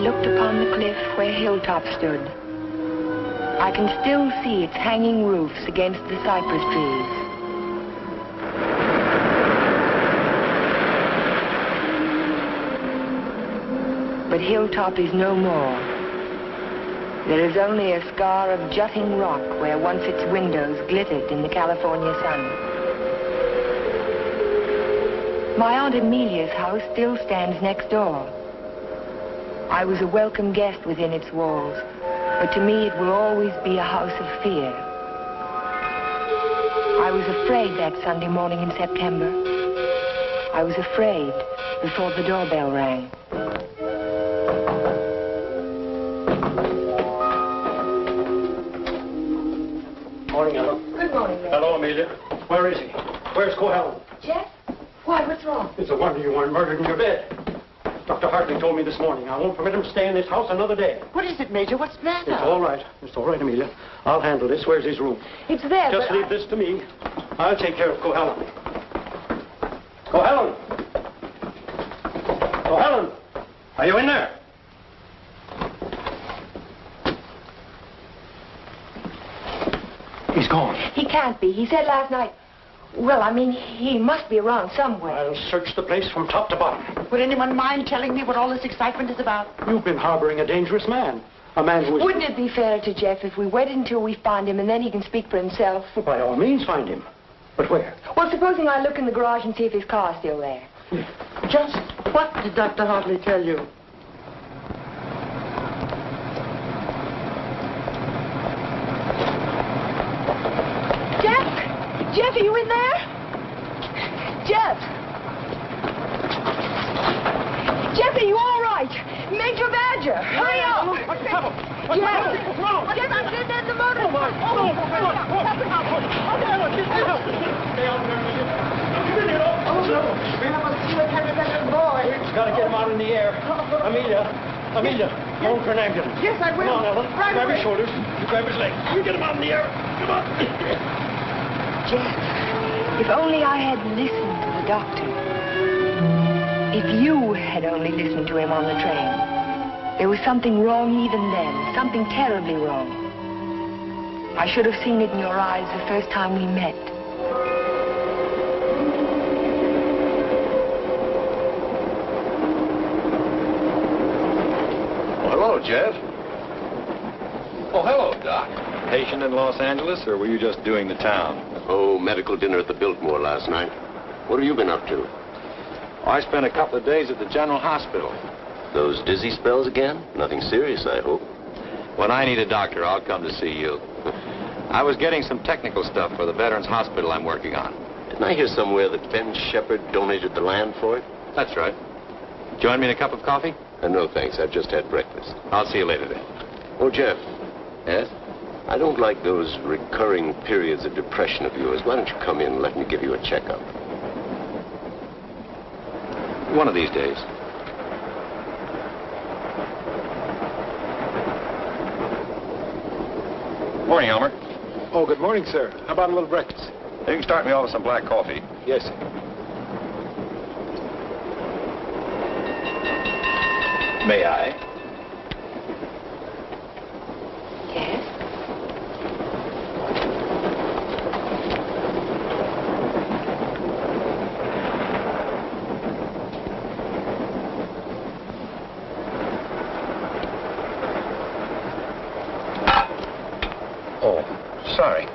looked upon the cliff where Hilltop stood. I can still see its hanging roofs against the cypress trees. But Hilltop is no more. There is only a scar of jutting rock where once its windows glittered in the California sun. My Aunt Amelia's house still stands next door. I was a welcome guest within its walls, but to me it will always be a house of fear. I was afraid that Sunday morning in September. I was afraid before the doorbell rang. Morning, Ellen. Good morning, Ellen. Hello, Amelia. Where is he? Where's Cohalan? Jeff? Why, what's wrong? It's a wonder you weren't murdered in your bed. Dr. Hartley told me this morning I won't permit him to stay in this house another day. What is it, Major? What's the matter? It's all right. It's all right, Amelia. I'll handle this. Where's his room? It's there, Just leave this to me. I'll take care of Cohalan. Cohalan! Cohalan! Are you in there? He's gone. He can't be. He said last night... Well, I mean, he must be around somewhere. I'll search the place from top to bottom. Would anyone mind telling me what all this excitement is about? You've been harboring a dangerous man. A man who is... Wouldn't it be fair to Jeff if we waited until we find him and then he can speak for himself? Well, by all means, find him. But where? Well, supposing I look in the garage and see if his car's still there. Just what did Dr. Hartley tell you? Jeff, are you in there? Jeff! Jeff, are you all right? Major Badger, hurry up! What's the trouble? What's wrong? Jeff, I'm sitting in the motor. Oh, my. Oh, stay out there, Amelia. We must see what happened to that boy. We've got to get him out in the air. Amelia, phone for an ambulance. Yes, I will. Come on, Ellen. Right grab away. his shoulders. You grab his legs. You get him out in the air. Come on. Jeff, if only I had listened to the doctor. If you had only listened to him on the train. There was something wrong even then, something terribly wrong. I should have seen it in your eyes the first time we met. Well, hello, Jeff. Oh, hello, Doc. Patient in Los Angeles, or were you just doing the town? Oh, medical dinner at the Biltmore last night. What have you been up to? I spent a couple of days at the General Hospital. Those dizzy spells again? Nothing serious, I hope. When I need a doctor, I'll come to see you. I was getting some technical stuff for the Veterans Hospital I'm working on. Didn't I hear somewhere that Ben Shepard donated the land for it? That's right. Join me in a cup of coffee? No, thanks. I've just had breakfast. I'll see you later then. Oh, Jeff. Yes? I don't like those recurring periods of depression of yours. Why don't you come in and let me give you a checkup? One of these days. Morning, Elmer. Oh, good morning, sir. How about a little breakfast? You can start me off with some black coffee. Yes, sir. May I? Yes? Oh, sorry.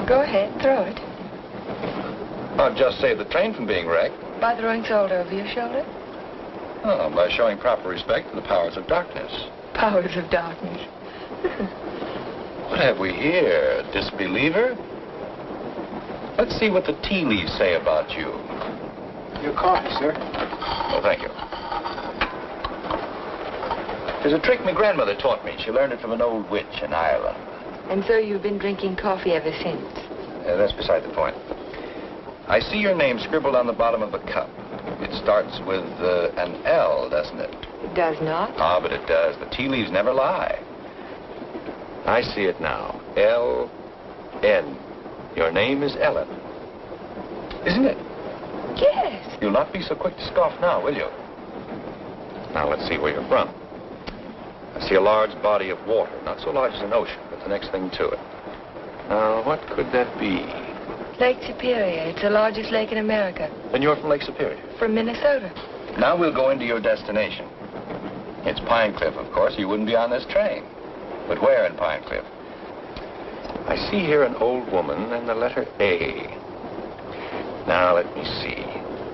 Go ahead, throw it. I'll just save the train from being wrecked. By throwing salt over your shoulder? Oh, by showing proper respect to the powers of darkness. Powers of darkness. What have we here? A disbeliever? Let's see what the tea leaves say about you. Your coffee, sir. Oh, thank you. There's a trick my grandmother taught me. She learned it from an old witch in Ireland. And so you've been drinking coffee ever since? That's beside the point. I see your name scribbled on the bottom of the cup. It starts with an L, doesn't it? It does not. Ah, but it does. The tea leaves never lie. I see it now. L-N. Your name is Ellen. Isn't it? Yes. You'll not be so quick to scoff now, will you? Now, let's see where you're from. I see a large body of water, not so large as an ocean, but the next thing to it. Now, what could that be? Lake Superior. It's the largest lake in America. Then you're from Lake Superior? From Minnesota. Now we'll go into your destination. It's Pine Cliff, of course. You wouldn't be on this train. But where in Pine Cliff? I see here an old woman and the letter A. Now, let me see.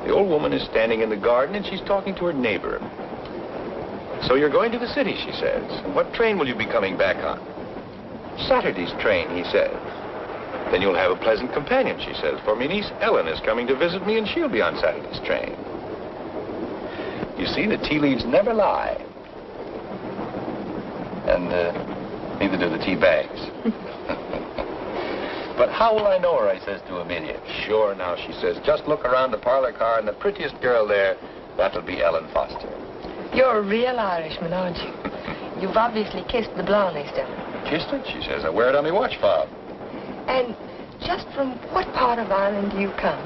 The old woman is standing in the garden and she's talking to her neighbor. So you're going to the city, she says. And what train will you be coming back on? Saturday's train, he says. Then you'll have a pleasant companion, she says, for my niece Ellen is coming to visit me and she'll be on Saturday's train. You see, the tea leaves never lie. And neither do the tea bags. But how will I know her, I says to Amelia. Sure, now, she says, just look around the parlor car and the prettiest girl there, that'll be Ellen Foster. You're a real Irishman, aren't you? You've obviously kissed the blonde, Ellen. Kissed it, she says. I wear it on my watch fob. And just from what part of Ireland do you come?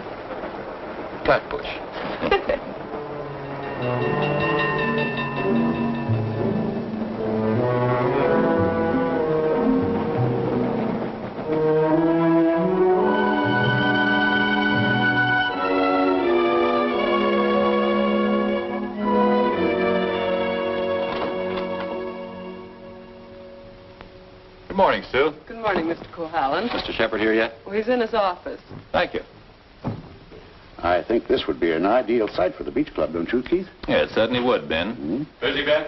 Flatbush. Good morning, Sue. Good morning, Mr. Cohalan. Mr. Shepard here yet? Well, he's in his office. Thank you. I think this would be an ideal site for the beach club, don't you, Keith? Yeah, it certainly would, Ben. Mm-hmm. Busy, Ben?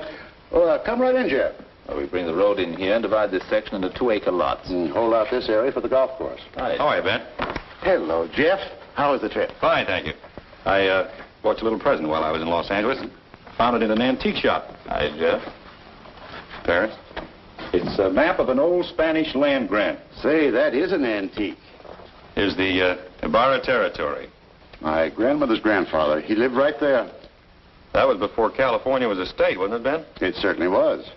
Oh, come right in, Jeff. Well, we bring the road in here and divide this section into 2-acre lots. Hold out this area for the golf course. Right. How are you, Ben? Hello, Jeff. How was the trip? Fine, thank you. I bought you a little present while I was in Los Angeles. Found it in an antique shop. Hi, Jeff. Paris. It's a map of an old Spanish land grant. Say, that is an antique. Here's the Ibarra territory. My grandmother's grandfather, he lived right there. That was before California was a state, wasn't it, Ben? It certainly was.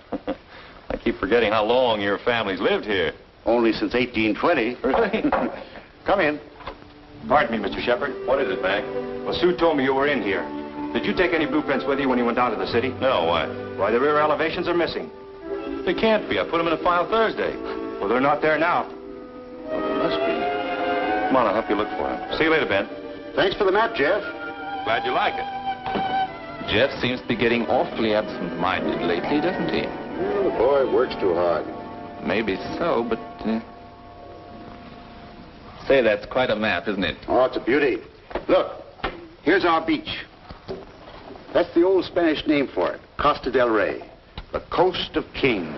I keep forgetting how long your family's lived here. Only since 1820. Really? Come in. Pardon me, Mr. Shepard. What is it, Mac? Well, Sue told me you were in here. Did you take any blueprints with you when you went down to the city? No, why? Why, the rear elevations are missing. They can't be. I put them in a file Thursday. Well, they're not there now. Well, there must be. Come on, I'll help you look for them. See you later, Ben. Thanks for the map, Jeff. Glad you like it. Jeff seems to be getting awfully absent-minded lately, doesn't he? Well, the boy works too hard. Maybe so, but... Say, that's quite a map, isn't it? Oh, it's a beauty. Look, here's our beach. That's the old Spanish name for it, Costa del Rey, the Coast of Kings.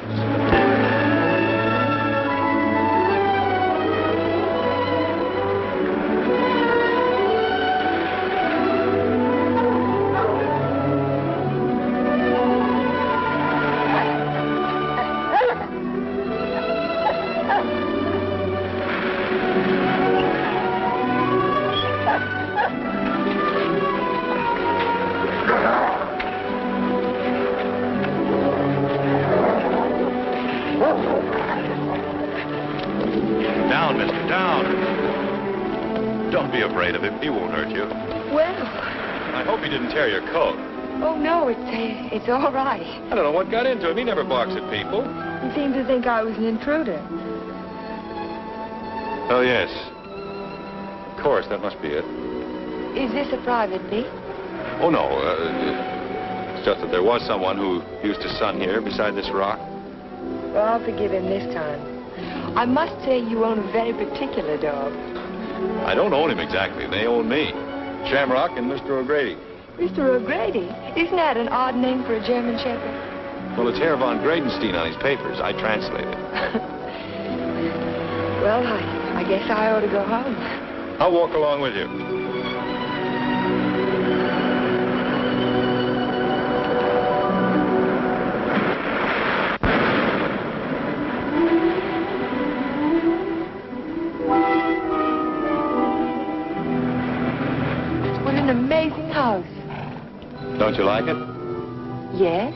Down, mister, down. Don't be afraid of him. He won't hurt you. Well, I hope he didn't tear your coat. oh, no, it's all right. I don't know what got into him. He never barks at people. He seemed to think I was an intruder. Oh, yes. Of course, that must be it. Is this a private beach? Oh, no. It's just that there was someone who used to sun here beside this rock. Well, I'll forgive him this time. I must say you own a very particular dog. I don't own him exactly. They own me. Shamrock and Mr. O'Grady. Mr. O'Grady? Isn't that an odd name for a German Shepherd? Well, it's Herr von Gradenstein on his papers. I translated. Well, I guess I ought to go home. I'll walk along with you. What an amazing house. Don't you like it? Yes,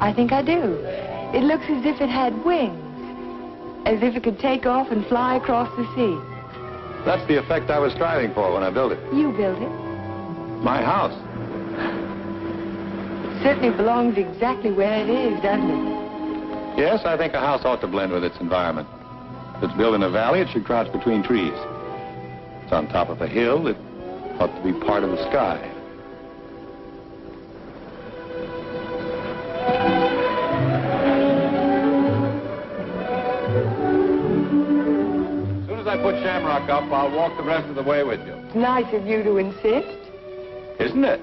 I think I do. It looks as if it had wings. As if it could take off and fly across the sea. That's the effect I was striving for when I built it. You built it? My house. It certainly belongs exactly where it is, doesn't it? Yes, I think a house ought to blend with its environment. If it's built in a valley, it should crouch between trees. If it's on top of a hill, it ought to be part of the sky. As soon as I put Shamrock up, I'll walk the rest of the way with you. It's nice of you to insist. Isn't it?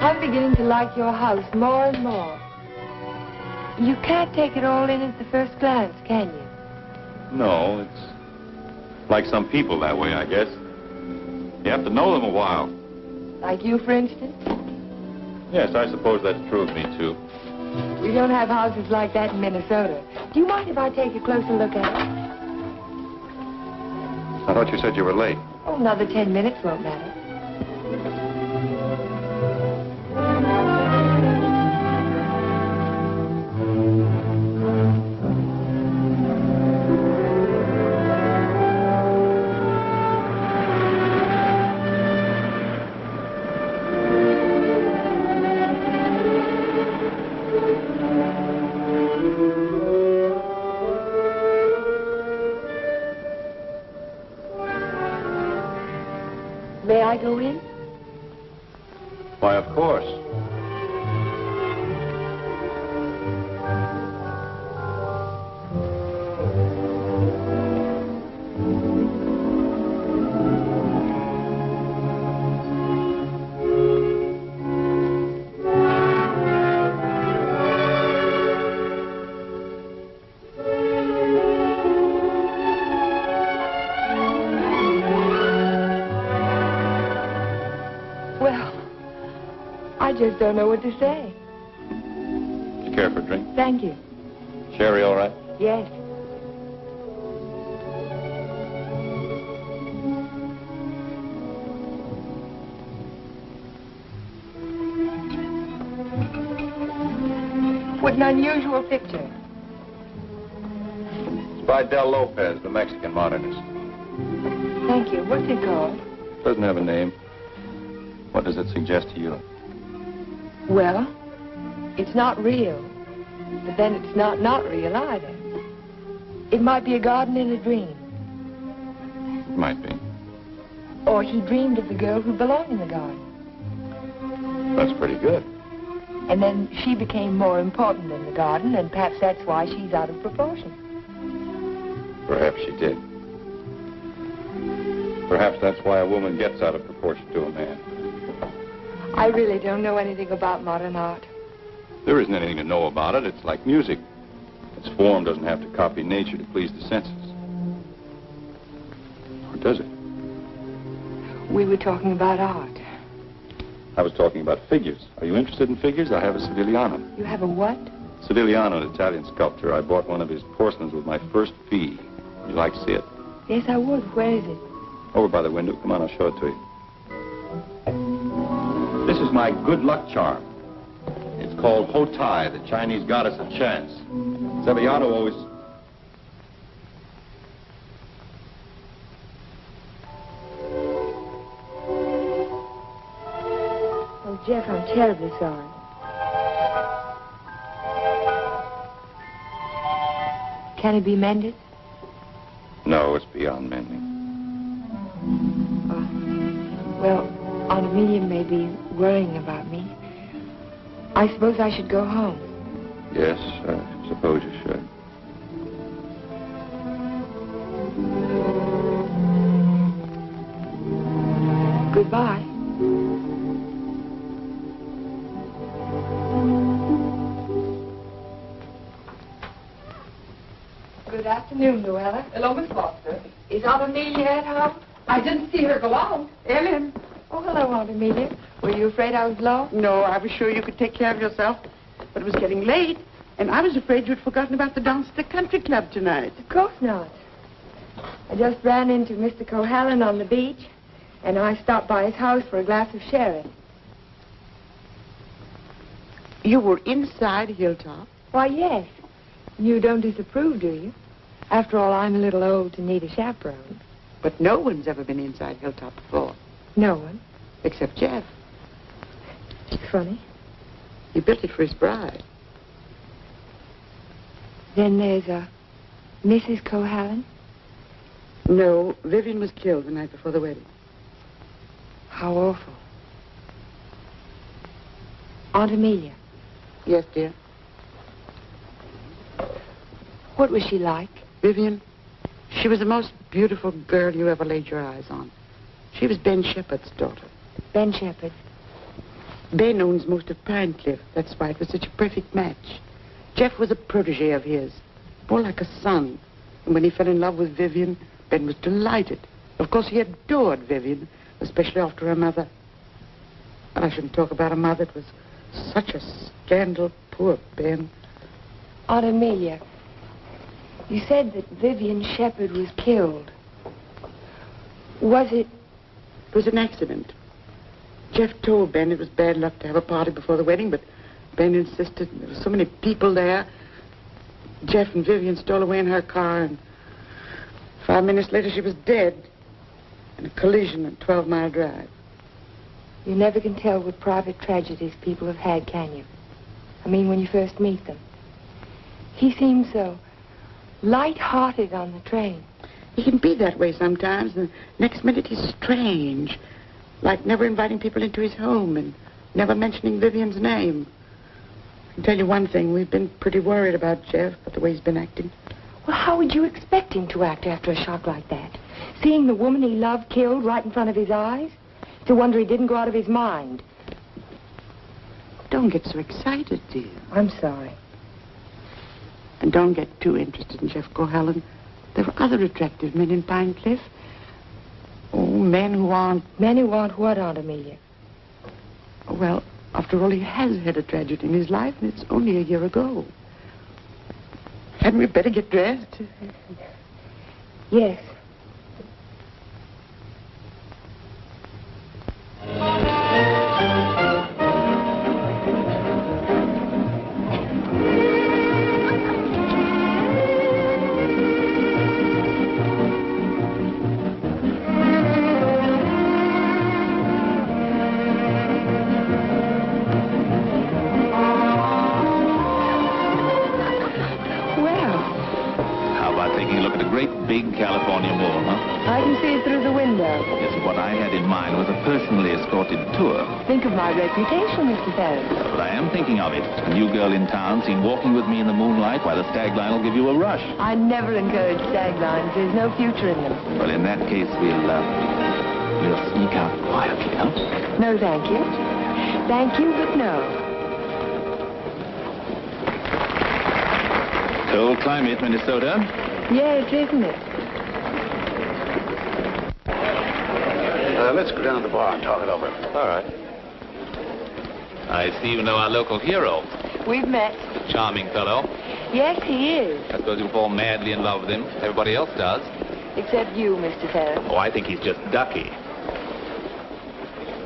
I'm beginning to like your house more and more. You can't take it all in at the first glance, can you? No, it's like some people that way, I guess. You have to know them a while. Like you, for instance? Yes, I suppose that's true of me, too. We don't have houses like that in Minnesota. Do you mind if I take a closer look at it? I thought you said you were late. Oh, another 10 minutes won't matter. May I go in? Why, of course. I just don't know what to say. You care for a drink? Thank you. Sherry, all right? Yes. What an unusual picture. It's by Del Lopez, the Mexican modernist. Thank you. What's it called? Doesn't have a name. What does it suggest to you? Well, it's not real, but then it's not real either. It might be a garden in a dream. It might be. Or he dreamed of the girl who belonged in the garden. That's pretty good. And then she became more important than the garden, and perhaps that's why she's out of proportion. Perhaps she did. Perhaps that's why a woman gets out of proportion to a man. I really don't know anything about modern art. There isn't anything to know about it. It's like music. Its form doesn't have to copy nature to please the senses. Or does it? We were talking about art. I was talking about figures. Are you interested in figures? I have a Sedigliano. You have a what? Sedigliano, an Italian sculptor. I bought one of his porcelains with my first fee. Would you like to see it? Yes, I would. Where is it? Over by the window. Come on, I'll show it to you. This is my good luck charm. It's called Hotai, the Chinese goddess of chance. Zebiato always... Oh, Jeff, I'm terribly sorry. Can it be mended? No, it's beyond mending. Well, Aunt Amelia may be worrying about me. I suppose I should go home. Yes, I suppose you should. Goodbye. Good afternoon, Luella. Hello, Miss Foster. Is Aunt Amelia at home? I didn't see her go out. Ellen. Oh, hello, Aunt Amelia. Were you afraid I was low? No, I was sure you could take care of yourself. But it was getting late, and I was afraid you'd forgotten about the dance at the country club tonight. Of course not. I just ran into Mr. Cohalan on the beach, and I stopped by his house for a glass of sherry. You were inside Hilltop? Why, yes. You don't disapprove, do you? After all, I'm a little old to need a chaperone. But no one's ever been inside Hilltop before. No one. Except Jeff. It's funny. He built it for his bride. Then there's a Mrs. Cohalan. No, Vivian was killed the night before the wedding. How awful. Aunt Amelia, Yes, dear. what was she like? Vivian, she was the most beautiful girl you ever laid your eyes on. She was Ben Shepherd's daughter. Ben Shepherd. Ben owns most of Pine Cliff. That's why it was such a perfect match. Jeff was a protege of his, more like a son. And when he fell in love with Vivian, Ben was delighted. Of course, he adored Vivian, especially after her mother. But I shouldn't talk about her mother. It was such a scandal. Poor Ben. Aunt Amelia, you said that Vivian Shepherd was killed. Was it? It was an accident. Jeff told Ben it was bad luck to have a party before the wedding, but Ben insisted. There were so many people there. Jeff and Vivian stole away in her car, and 5 minutes later she was dead in a collision on 12 Mile Drive. You never can tell what private tragedies people have had, can you? I mean, when you first meet them. He seemed so light-hearted on the train. He can be that way sometimes, and the next minute he's strange, like never inviting people into his home and never mentioning Vivian's name. I can tell you one thing, we've been pretty worried about Jeff, about the way he's been acting. Well, how would you expect him to act after a shock like that? Seeing the woman he loved killed right in front of his eyes? It's a wonder he didn't go out of his mind. Don't get so excited, dear. I'm sorry. And don't get too interested in Jeff Cohalan. There are other attractive men in Pine Cliff. Oh, men who aren't... Men who aren't what, Aunt Amelia? Well, after all, he has had a tragedy in his life, and it's only a year ago. Hadn't we better get dressed? Yes. Big California wall, huh? I can see it through the window. Yes, what I had in mind was a personally escorted tour. Think of my reputation, Mr. Ferris. But I am thinking of it. A new girl in town seen walking with me in the moonlight, why the stag line will give you a rush. I never encourage stag lines. There's no future in them. Well, in that case, we'll sneak out quietly, huh? No, thank you. Thank you, but no. Cold climate, Minnesota. Yes, isn't it? Let's go down to the bar and talk it over. All right. I see you know our local hero. We've met. Charming fellow. Yes, he is. I suppose you fall madly in love with him. Everybody else does. Except you, Mr. Ferris. Oh, I think he's just ducky.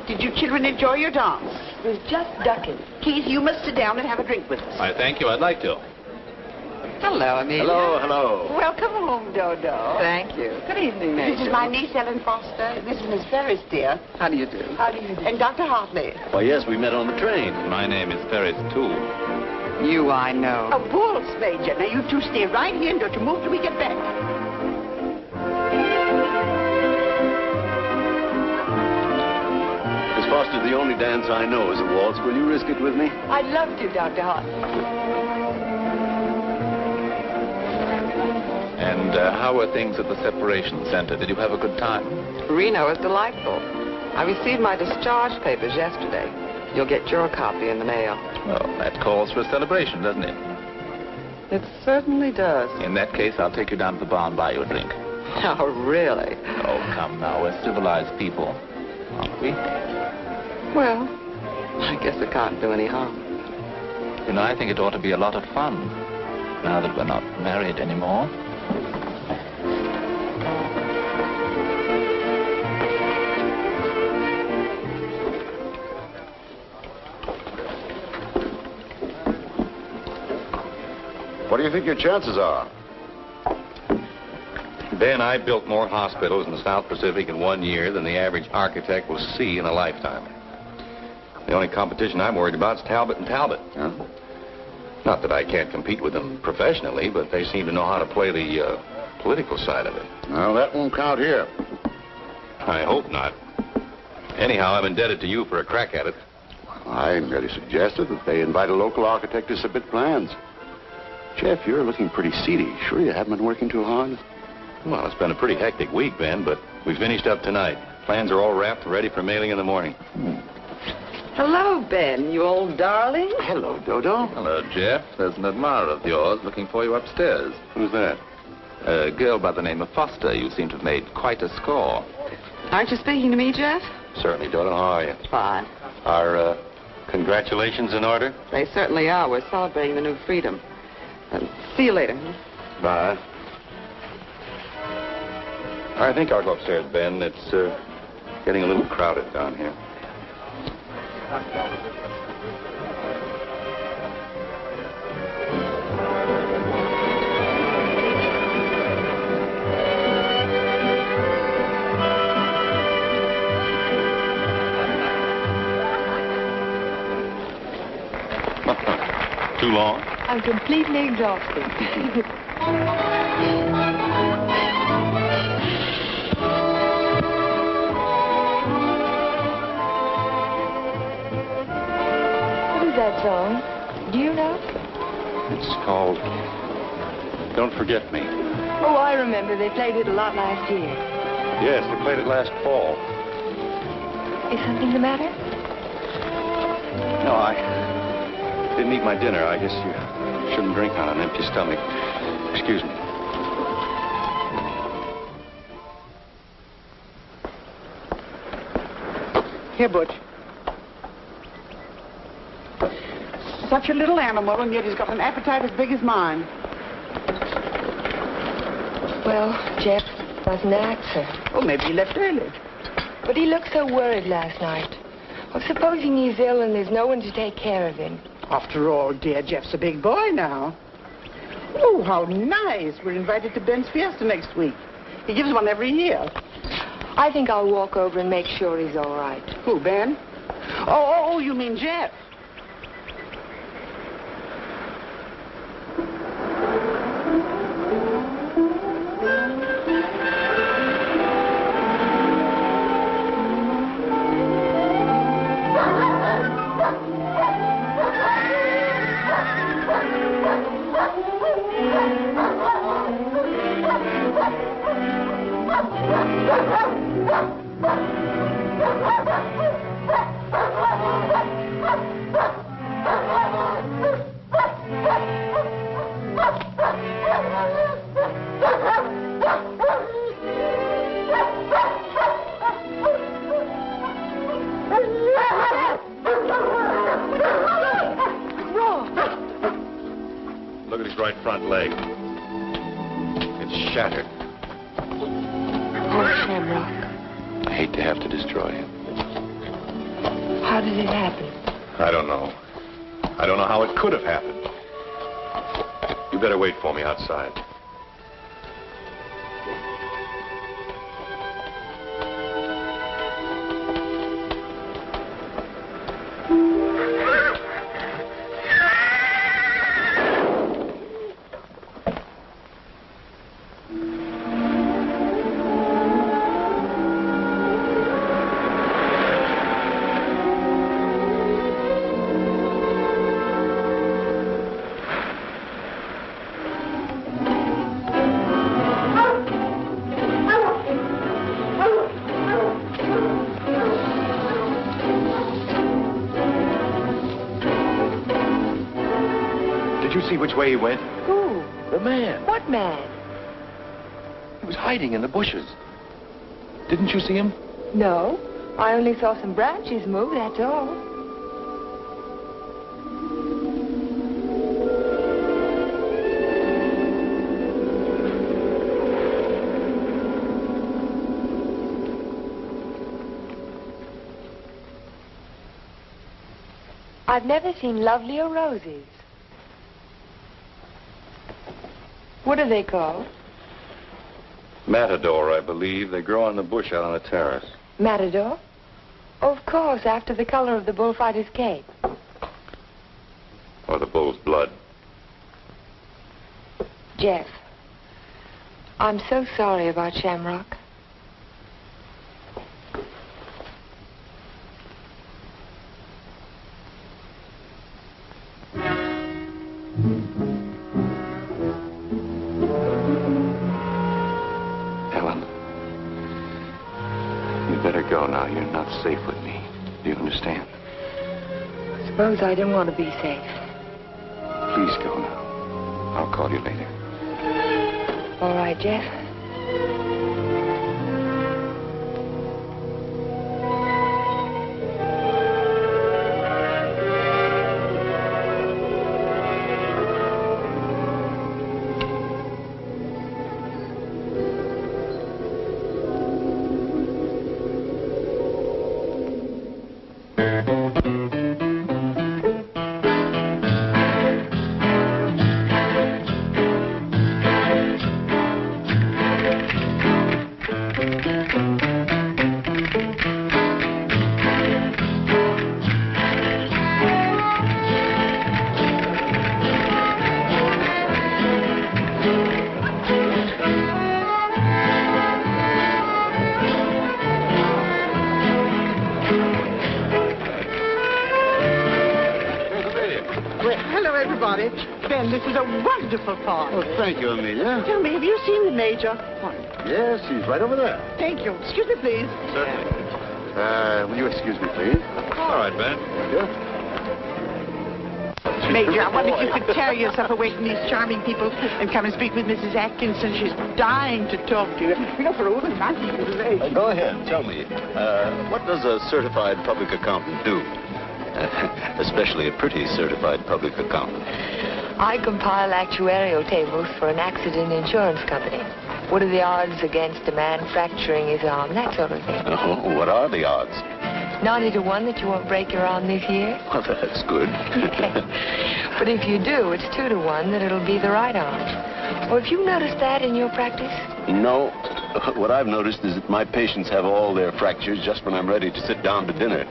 Did you children enjoy your dance? It was just ducking. Keith, you must sit down and have a drink with us. I thank you. I'd like to. Hello, Amelia. Hello, hello. Welcome home, Dodo. Thank you. Good evening, Major. This is my niece, Ellen Foster. This is Miss Ferris, dear. How do you do? How do you do? And Dr. Hartley. Why, yes, we met on the train. My name is Ferris, too. You, I know. A waltz, Major. Now, you two stay right here and don't you move till we get back. Miss Foster, the only dance I know is a waltz. Will you risk it with me? I'd love to, Dr. Hartley. And how were things at the separation center? Did you have a good time? Reno is delightful. I received my discharge papers yesterday. You'll get your copy in the mail. Well, that calls for a celebration, doesn't it? It certainly does. In that case, I'll take you down to the bar and buy you a drink. Oh, really? Oh, come now. We're civilized people, aren't we? Well, I guess it can't do any harm. You know, I think it ought to be a lot of fun, now that we're not married anymore. What do you think your chances are? Ben, I built more hospitals in the South Pacific in 1 year than the average architect will see in a lifetime. The only competition I'm worried about is Talbot and Talbot. Huh? Not that I can't compete with them professionally, but they seem to know how to play the political side of it. Well, that won't count here. I hope not. Anyhow, I'm indebted to you for a crack at it. I merely suggested that they invite a local architect to submit plans. Jeff, you're looking pretty seedy. Sure you haven't been working too hard? Well, it's been a pretty hectic week, Ben, but we finished up tonight. Plans are all wrapped, ready for mailing in the morning. Hello, Ben, you old darling. Hello, Dodo. Hello, Jeff. There's an admirer of yours looking for you upstairs. Who's that? A girl by the name of Foster. You seem to have made quite a score. Aren't you speaking to me, Jeff? Certainly, Dodo. How are you? Fine. Are congratulations in order? They certainly are. We're celebrating the new freedom. See you later. Bye. I think I'll go upstairs, Ben. It's getting a little crowded down here. Too long? I'm completely exhausted. That song? Do you know? It's called Don't Forget Me. Oh, I remember. They played it a lot last year. Yes, they played it last fall. Is something the matter? No, I didn't eat my dinner. I guess you shouldn't drink on an empty stomach. Excuse me. Here, Butch. Such a little animal, and yet he's got an appetite as big as mine. Well, Jeff wasn't an actor. Oh, maybe he left early. But he looked so worried last night. Well, supposing he's ill and there's no one to take care of him. After all, dear, Jeff's a big boy now. Oh, how nice. We're invited to Ben's fiesta next week. He gives one every year. I think I'll walk over and make sure he's all right. Who, Ben? Oh, you mean Jeff? Look at his right front leg. It's shattered. Oh, Shamrock. I hate to have to destroy him. How did it happen? I don't know. I don't know how it could have happened. You better wait for me outside. See which way he went? Who? The man. What man? He was hiding in the bushes. Didn't you see him? No. I only saw some branches move, that's all. I've never seen lovelier roses. What are they called? Matador, I believe. They grow on the bush out on the terrace. Matador? Of course, after the color of the bullfighter's cape. Or the bull's blood. Jeff, I'm so sorry about Shamrock. Ellen, you better go now. You're not safe with me. Do you understand? Suppose I didn't want to be safe. Please go now. I'll call you later. All right, Jeff. Ben, this is a wonderful part. Oh, thank you, Amelia. Tell me, have you seen the Major? Yes, he's right over there. Thank you. Excuse me, please. Certainly. Will you excuse me, please? All right, Ben. Major, I wonder if you could tear yourself away from these charming people and come and speak with Mrs. Atkinson. She's dying to talk to you. You know, for all the nice little age. Go ahead, tell me. What does a certified public accountant do? Especially a pretty certified public accountant. I compile actuarial tables for an accident insurance company. What are the odds against a man fracturing his arm? That sort of thing. Oh, what are the odds? 90 to 1 that you won't break your arm this year. Well, that's good. But if you do, it's 2 to 1 that it'll be the right arm. Or have you noticed that in your practice? No. What I've noticed is that my patients have all their fractures just when I'm ready to sit down to dinner.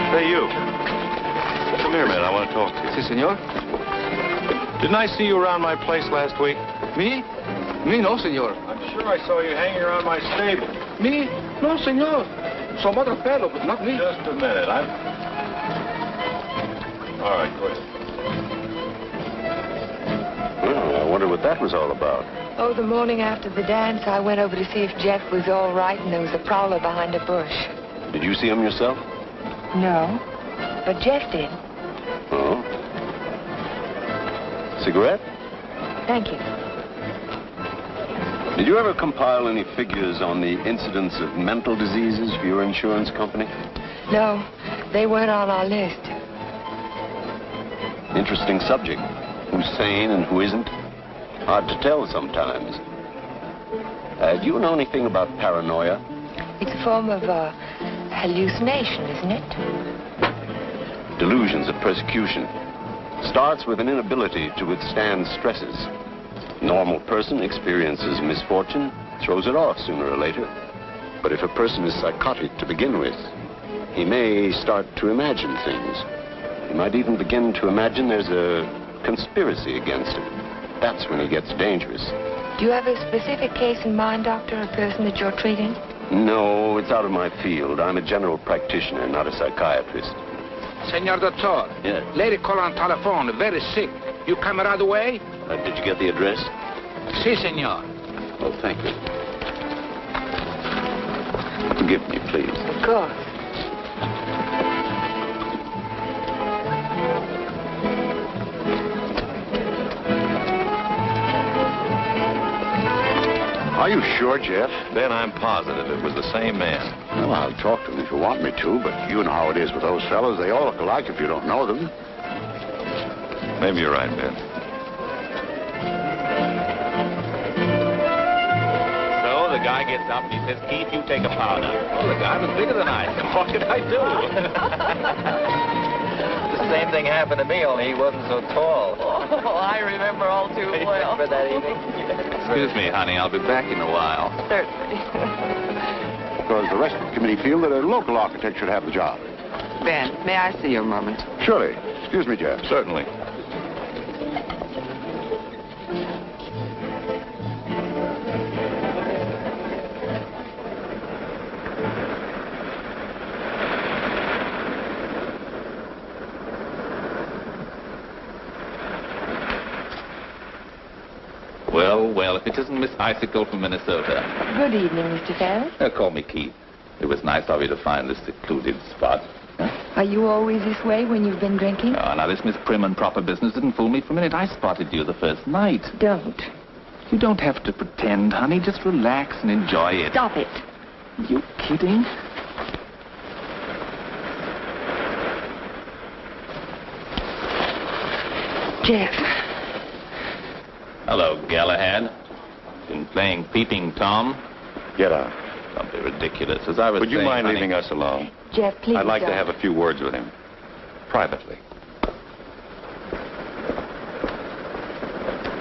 Hey, you. Come here, man. I want to talk to you. Si, senor. Didn't I see you around my place last week? Me? Me, no, senor. I'm sure I saw you hanging around my stable. Me? No, senor. Some other fellow, but not me. Just a minute. All right, go ahead. Well, I wonder what that was all about. Oh, the morning after the dance, I went over to see if Jeff was all right, and there was a prowler behind a bush. Did you see him yourself? No, but Jeff did. Oh. Cigarette? Thank you. Did you ever compile any figures on the incidence of mental diseases for your insurance company? No, they weren't on our list. Interesting subject. Who's sane and who isn't? Hard to tell sometimes. Do you know anything about paranoia? It's a form of hallucination, isn't it? Delusions of persecution. Starts with an inability to withstand stresses. Normal person experiences misfortune, throws it off sooner or later. But if a person is psychotic to begin with, he may start to imagine things. He might even begin to imagine there's a conspiracy against him. That's when he gets dangerous. Do you have a specific case in mind, Doctor, a person that you're treating? No, it's out of my field. I'm a general practitioner, not a psychiatrist. Senor Doctor. Yes. Lady call on telephone, very sick. You come right away? Did you get the address? Si, senor. Oh, thank you. Forgive me, please. Of course. Are you sure, Jeff? Ben, I'm positive it was the same man. Well, I'll talk to him if you want me to, but you know how it is with those fellows. They all look alike if you don't know them. Maybe you're right, Ben. So the guy gets up and he says, Keith, you take a powder. Oh, the guy was bigger than I. What could I do? Same thing happened to me, only he wasn't so tall. Oh, I remember all too well. Remember that evening? Excuse me, honey. I'll be back in a while. Certainly. Because the rest of the committee feel that a local architect should have the job. Ben, may I see you a moment? Surely. Excuse me, Jeff. Certainly. Well, if it isn't Miss Icicle from Minnesota. Good evening, Mr. Ferris. Call me Keith. It was nice of you to find this secluded spot. Are you always this way when you've been drinking? Oh, now, this Miss Prim and Proper business didn't fool me for a minute. I spotted you the first night. Don't. You don't have to pretend, honey. Just relax and enjoy it. Stop it. You kidding? Jeff. Hello, Galahad. Been playing Peeping Tom? Get out. Don't be ridiculous. As I was Would you saying, mind honey, leaving us alone? Jeff, please I'd like to don't. have a few words with him. Privately.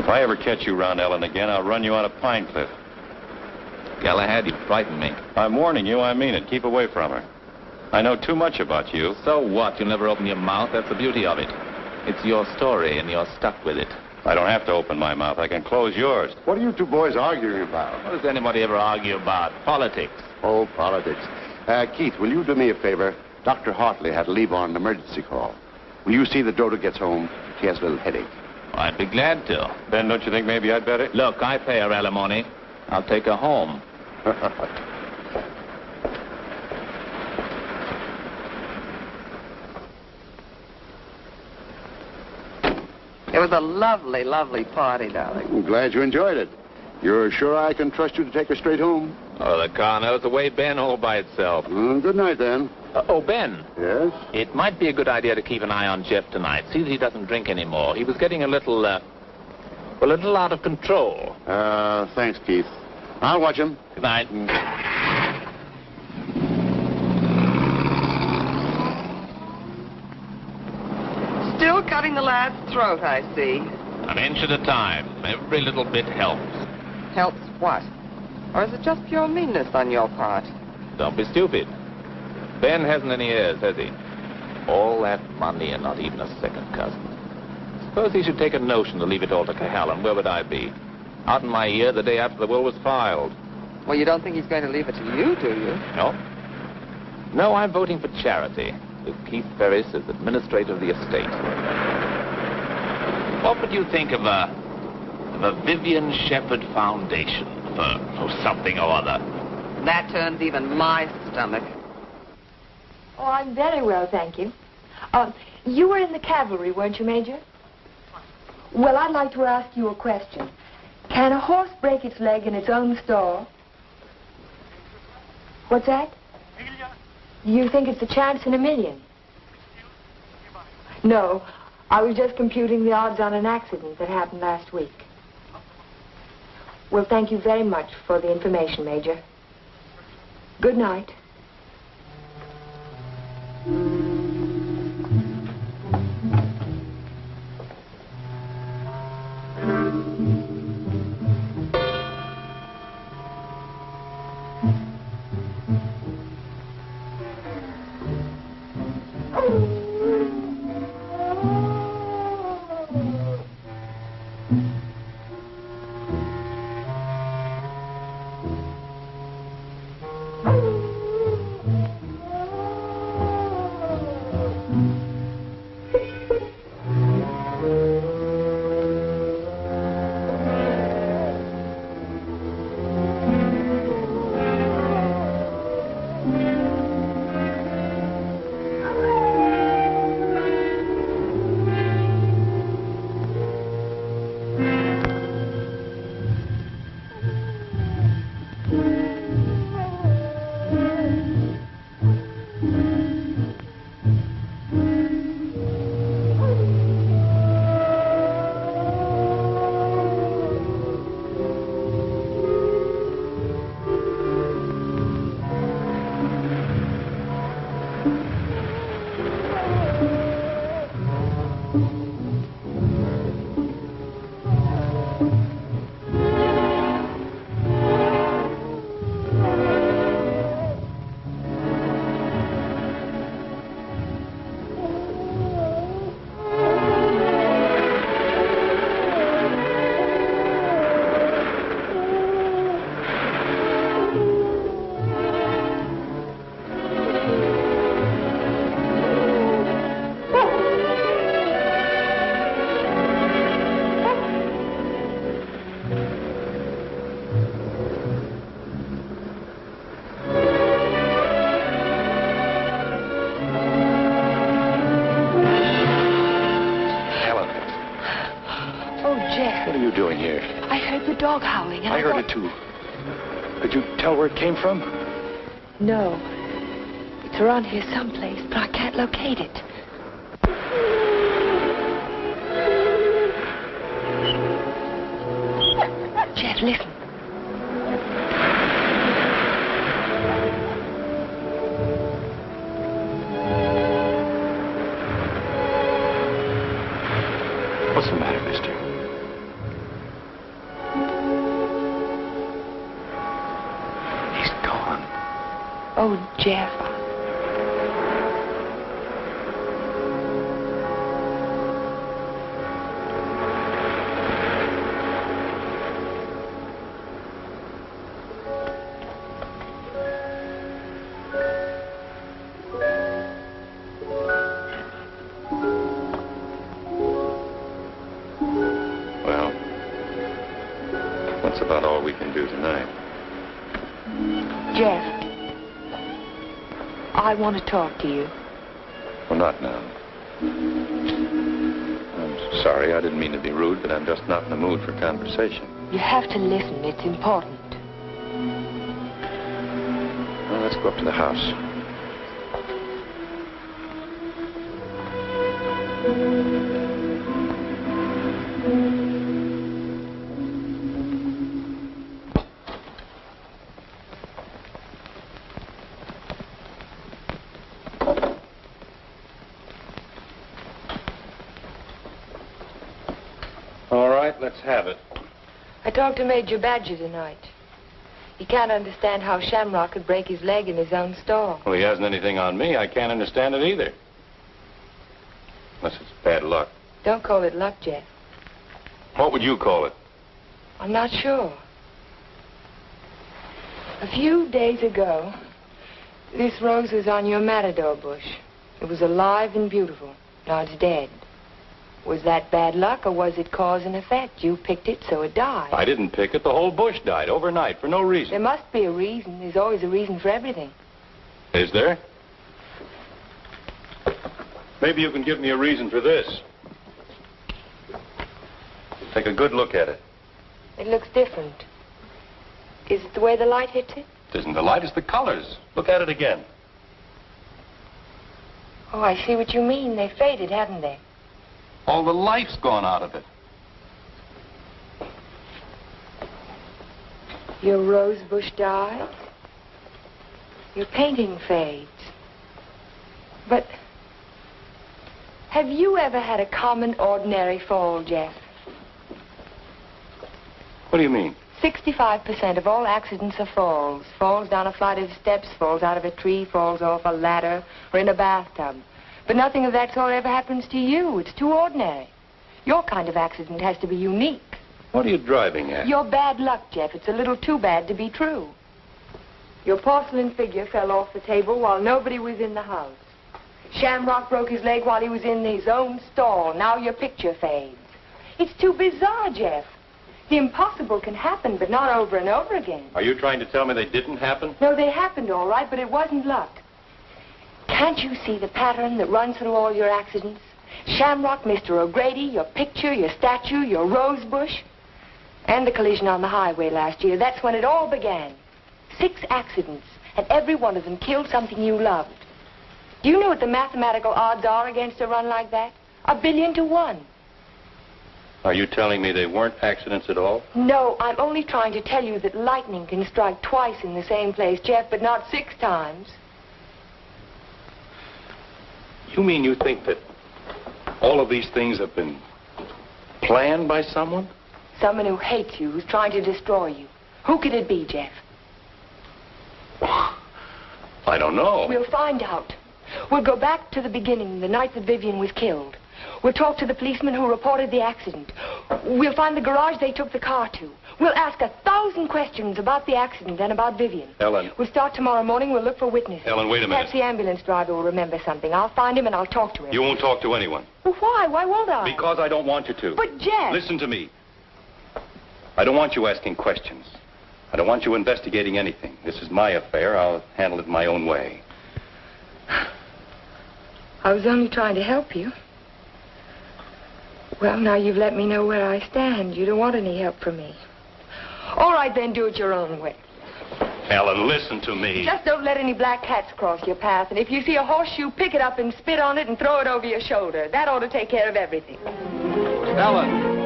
If I ever catch you around Ellen again, I'll run you out of Pine Cliff. Galahad, you frighten me. I'm warning you, I mean it. Keep away from her. I know too much about you. So what? You'll never open your mouth. That's the beauty of it. It's your story, and you're stuck with it. I don't have to open my mouth. I can close yours. What are you two boys arguing about? What does anybody ever argue about? Politics. Oh, politics. Keith, will you do me a favor? Dr. Hartley had to leave on an emergency call. Will you see that Dodo gets home? She has a little headache. I'd be glad to. Ben, don't you think maybe I'd better? Look, I pay her alimony. I'll take her home. It was a lovely, lovely party, darling. I'm glad you enjoyed it. You're sure I can trust you to take her straight home? Oh, the car knows the way, Ben, all by itself. Good night, then. Oh, Ben. Yes? It might be a good idea to keep an eye on Jeff tonight. See that he doesn't drink anymore. He was getting a little out of control. Thanks, Keith. I'll watch him. Good night. Still cutting the lad's throat, I see. An inch at a time. Every little bit helps. Helps what? Or is it just pure meanness on your part? Don't be stupid. Ben hasn't any heirs, has he? All that money and not even a second cousin. Suppose he should take a notion to leave it all to Cohalan. Where would I be? Out in my ear the day after the will was filed. Well, you don't think he's going to leave it to you, do you? No. No, I'm voting for charity, with Keith Ferris as administrator of the estate. What would you think of a Vivian Shepherd Foundation for something or other? That turns even my stomach. Oh, I'm very well, thank you. You were in the cavalry, weren't you, Major? Well, I'd like to ask you a question. Can a horse break its leg in its own stall? What's that? You think it's a chance in a million? No, I was just computing the odds on an accident that happened last week. Well, thank you very much for the information, Major. Good night. you doing here? I heard the dog howling. And I heard it too. Could you tell where it came from? No. It's around here someplace, but I can't locate it. Jeff, listen. What's the matter, mister? He's gone. Oh, Jeff. Well, that's about all we can do tonight. Jeff. I want to talk to you. Well, not now. I'm sorry, I didn't mean to be rude, but I'm just not in the mood for conversation. You have to listen. It's important. Well, let's go up to the house. All right, let's have it. I talked to Major Badger tonight. He can't understand how Shamrock could break his leg in his own stall. Well, he hasn't anything on me. I can't understand it either. Unless it's bad luck. Don't call it luck, Jeff. What would you call it? I'm not sure. A few days ago, this rose was on your matador bush. It was alive and beautiful. Now it's dead. Was that bad luck, or was it cause and effect? You picked it, so it died. I didn't pick it. The whole bush died overnight for no reason. There must be a reason. There's always a reason for everything. Is there? Maybe you can give me a reason for this. Take a good look at it. It looks different. Is it the way the light hits it? It isn't the light, it's the colors. Look at it again. Oh, I see what you mean. They faded, haven't they? All the life's gone out of it. Your rose bush dies. Your painting fades. But have you ever had a common, ordinary fall, Jeff? What do you mean? 65% of all accidents are falls. Falls down a flight of steps, falls out of a tree, falls off a ladder, or in a bathtub. But nothing of that sort ever happens to you. It's too ordinary. Your kind of accident has to be unique. What are you driving at? Your bad luck, Jeff. It's a little too bad to be true. Your porcelain figure fell off the table while nobody was in the house. Shamrock broke his leg while he was in his own stall. Now your picture fades. It's too bizarre, Jeff. The impossible can happen, but not over and over again. Are you trying to tell me they didn't happen? No, they happened all right, but it wasn't luck. Can't you see the pattern that runs through all your accidents? Shamrock, Mr. O'Grady, your picture, your statue, your rose bush, and the collision on the highway last year. That's when it all began. 6 accidents, and every one of them killed something you loved. Do you know what the mathematical odds are against a run like that? 1 billion to 1. Are you telling me they weren't accidents at all? No, I'm only trying to tell you that lightning can strike twice in the same place, Jeff, but not 6 times. You mean you think that all of these things have been planned by someone? Someone who hates you, who's trying to destroy you. Who could it be, Jeff? I don't know. We'll find out. We'll go back to the beginning, the night that Vivian was killed. We'll talk to the policeman who reported the accident. We'll find the garage they took the car to. We'll ask 1,000 questions about the accident and about Vivian. Ellen. We'll start tomorrow morning. We'll look for witnesses. Ellen, wait a minute. Perhaps the ambulance driver will remember something. I'll find him and I'll talk to him. You won't talk to anyone. Well, why? Why won't I? Because I don't want you to. But, Jeff... Listen to me. I don't want you asking questions. I don't want you investigating anything. This is my affair. I'll handle it my own way. I was only trying to help you. Well, now you've let me know where I stand. You don't want any help from me. All right, then, do it your own way. Ellen, listen to me. Just don't let any black cats cross your path. And if you see a horseshoe, pick it up and spit on it and throw it over your shoulder. That ought to take care of everything. Ellen.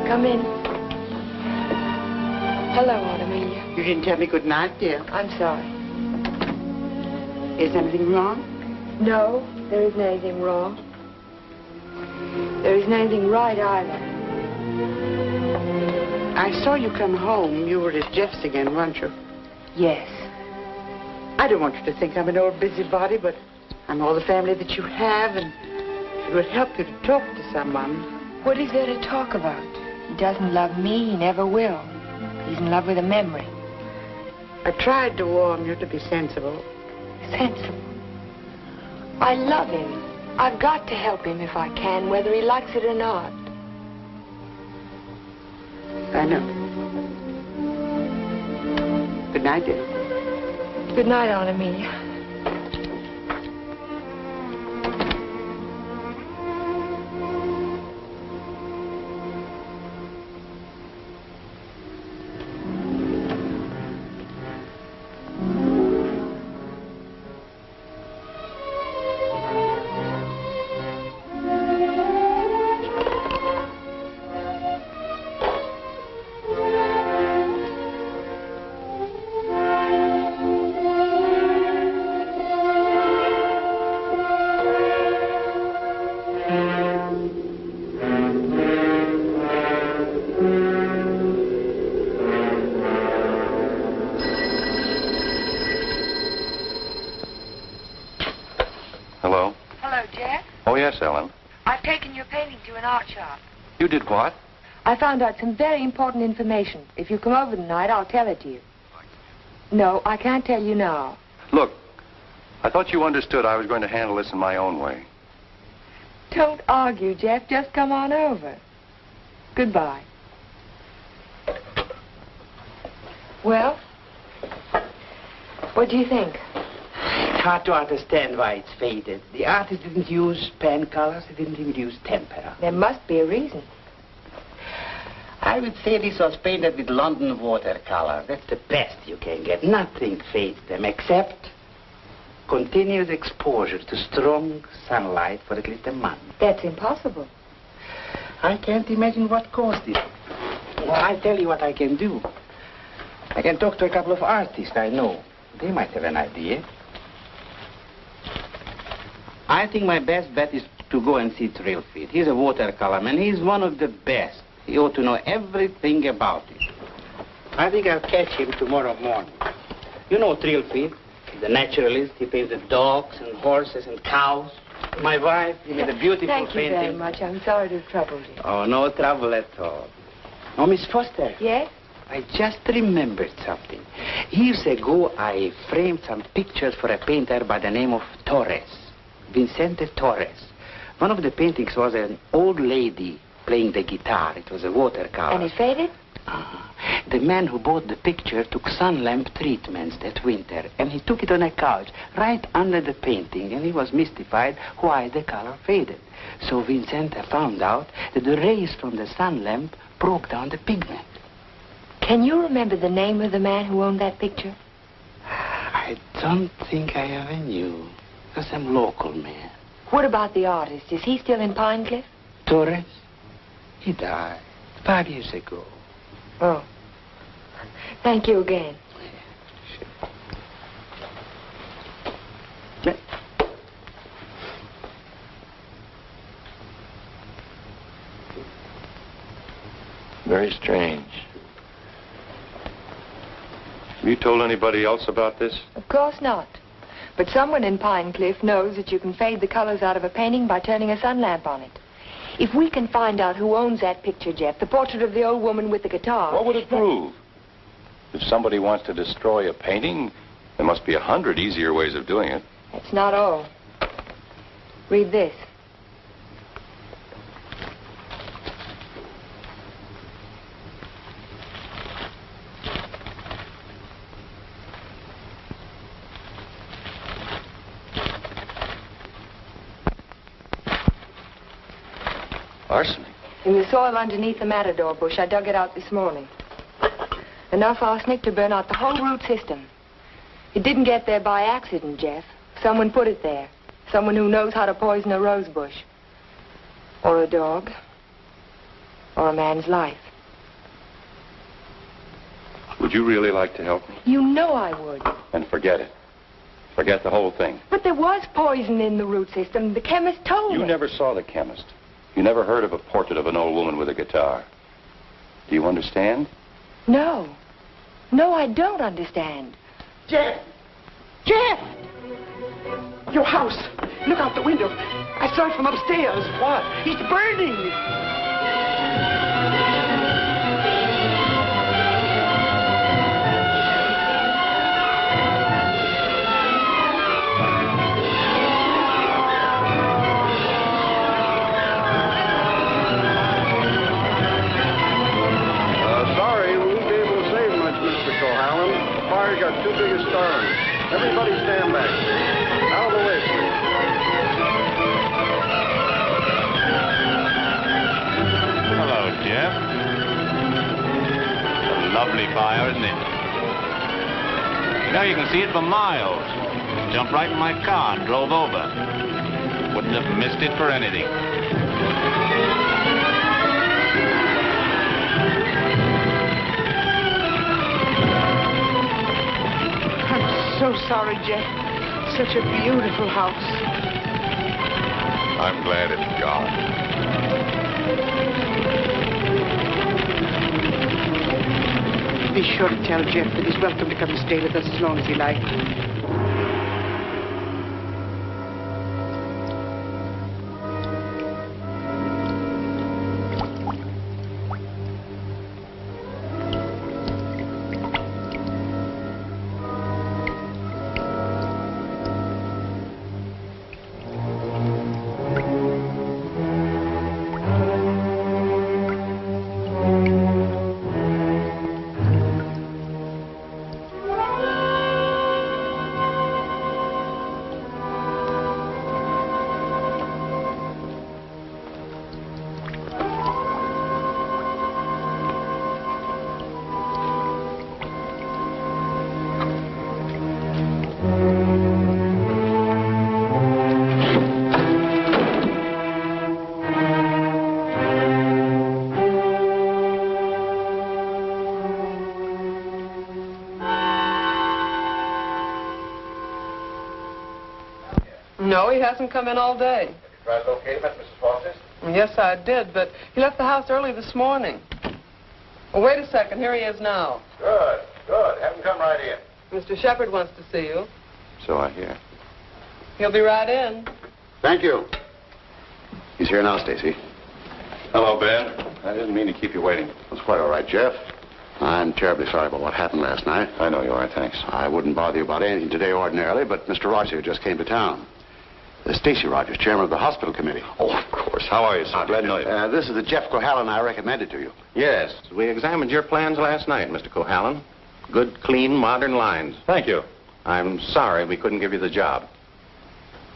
Come in. Hello, Aunt Amelia. You didn't tell me good night, dear. I'm sorry. Is anything wrong? No, there isn't anything wrong. There isn't anything right either. I saw you come home. You were at Jeff's again, weren't you? Yes. I don't want you to think I'm an old busybody, but I'm all the family that you have, and it would help you to talk to someone. What is there to talk about? He doesn't love me. He never will. He's in love with a memory. I tried to warn you to be sensible. Sensible. I love him. I've got to help him if I can, whether he likes it or not. I know. Good night, dear. Good night, Aunt Amelia. Hello? Hello, Jeff. Oh, yes, Ellen. I've taken your painting to an art shop. You did what? I found out some very important information. If you come over tonight, I'll tell it to you. No, I can't tell you now. Look, I thought you understood I was going to handle this in my own way. Don't argue, Jeff. Just come on over. Goodbye. Well, what do you think? It's hard to understand why it's faded. The artist didn't use pen colors. He didn't even use tempera. There must be a reason. I would say this was painted with London watercolor. That's the best you can get. Nothing fades them except continuous exposure to strong sunlight for at least a month. That's impossible. I can't imagine what caused it. Well, I'll tell you what I can do. I can talk to a couple of artists I know. They might have an idea. I think my best bet is to go and see Trilfit. He's a watercolor man. He's one of the best. He ought to know everything about it. I think I'll catch him tomorrow morning. You know Trilfit, the naturalist. He paints the dogs and horses and cows. My wife, he made a beautiful painting. Thank you very much. I'm sorry to have troubled you. Oh, no trouble at all. Oh, Miss Foster. Yes? I just remembered something. Years ago, I framed some pictures for a painter by the name of Torres, Vicente Torres. One of the paintings was an old lady playing the guitar. It was a watercolor. And it faded? The man who bought the picture took sun lamp treatments that winter, and he took it on a couch right under the painting, and he was mystified why the color faded. So Vicente found out that the rays from the sun lamp broke down the pigment. Can you remember the name of the man who owned that picture? I don't think I ever knew. It was some local man. What about the artist? Is he still in Pine Cliff? Torres? He died 5 years ago. Oh. Thank you again. Sure. Very strange. Have you told anybody else about this? Of course not. But someone in Pine Cliff knows that you can fade the colors out of a painting by turning a sun lamp on it. If we can find out who owns that picture, Jeff, the portrait of the old woman with the guitar... What would it prove? If somebody wants to destroy a painting, there must be 100 easier ways of doing it. That's not all. Read this. Arsenic? In the soil underneath the matador bush. I dug it out this morning. Enough arsenic to burn out the whole root system. It didn't get there by accident, Jeff. Someone put it there. Someone who knows how to poison a rose bush. Or a dog. Or a man's life. Would you really like to help me? You know I would. And forget it. Forget the whole thing. But there was poison in the root system. The chemist told me. You never saw the chemist. You never heard of a portrait of an old woman with a guitar. Do you understand? No. No, I don't understand. Jeff! Jeff! Your house. Look out the window. I saw it from upstairs. What? It's burning. Sorry, we won't be able to save much, Mr. Cohalan. The fire's got too big a stern. Everybody stand back. Out of the way, please. Hello, Jeff. A lovely fire, isn't it? You know, you can see it for miles. Jumped right in my car and drove over. Wouldn't have missed it for anything. I'm so sorry, Jeff. Such a beautiful house. I'm glad it's gone. Be sure to tell Jeff that he's welcome to come and stay with us as long as he likes. No, he hasn't come in all day. Have you tried to locate him at Mrs. Foster's? Yes, I did, but he left the house early this morning. Oh, wait a second. Here he is now. Good, good. Have him come right in. Mr. Shepard wants to see you. So I hear. He'll be right in. Thank you. He's here now, Stacy. Hello, Ben. I didn't mean to keep you waiting. It's quite all right, Jeff. I'm terribly sorry about what happened last night. I know you are, thanks. I wouldn't bother you about anything today ordinarily, but Mr. Rogers just came to town. Stacy Rogers, chairman of the hospital committee. Oh, of course. How are you, sir? Glad to know you. This is the Jeff Cohalan I recommended to you. Yes, we examined your plans last night, Mr. Cohalan. Good, clean, modern lines. Thank you. I'm sorry we couldn't give you the job.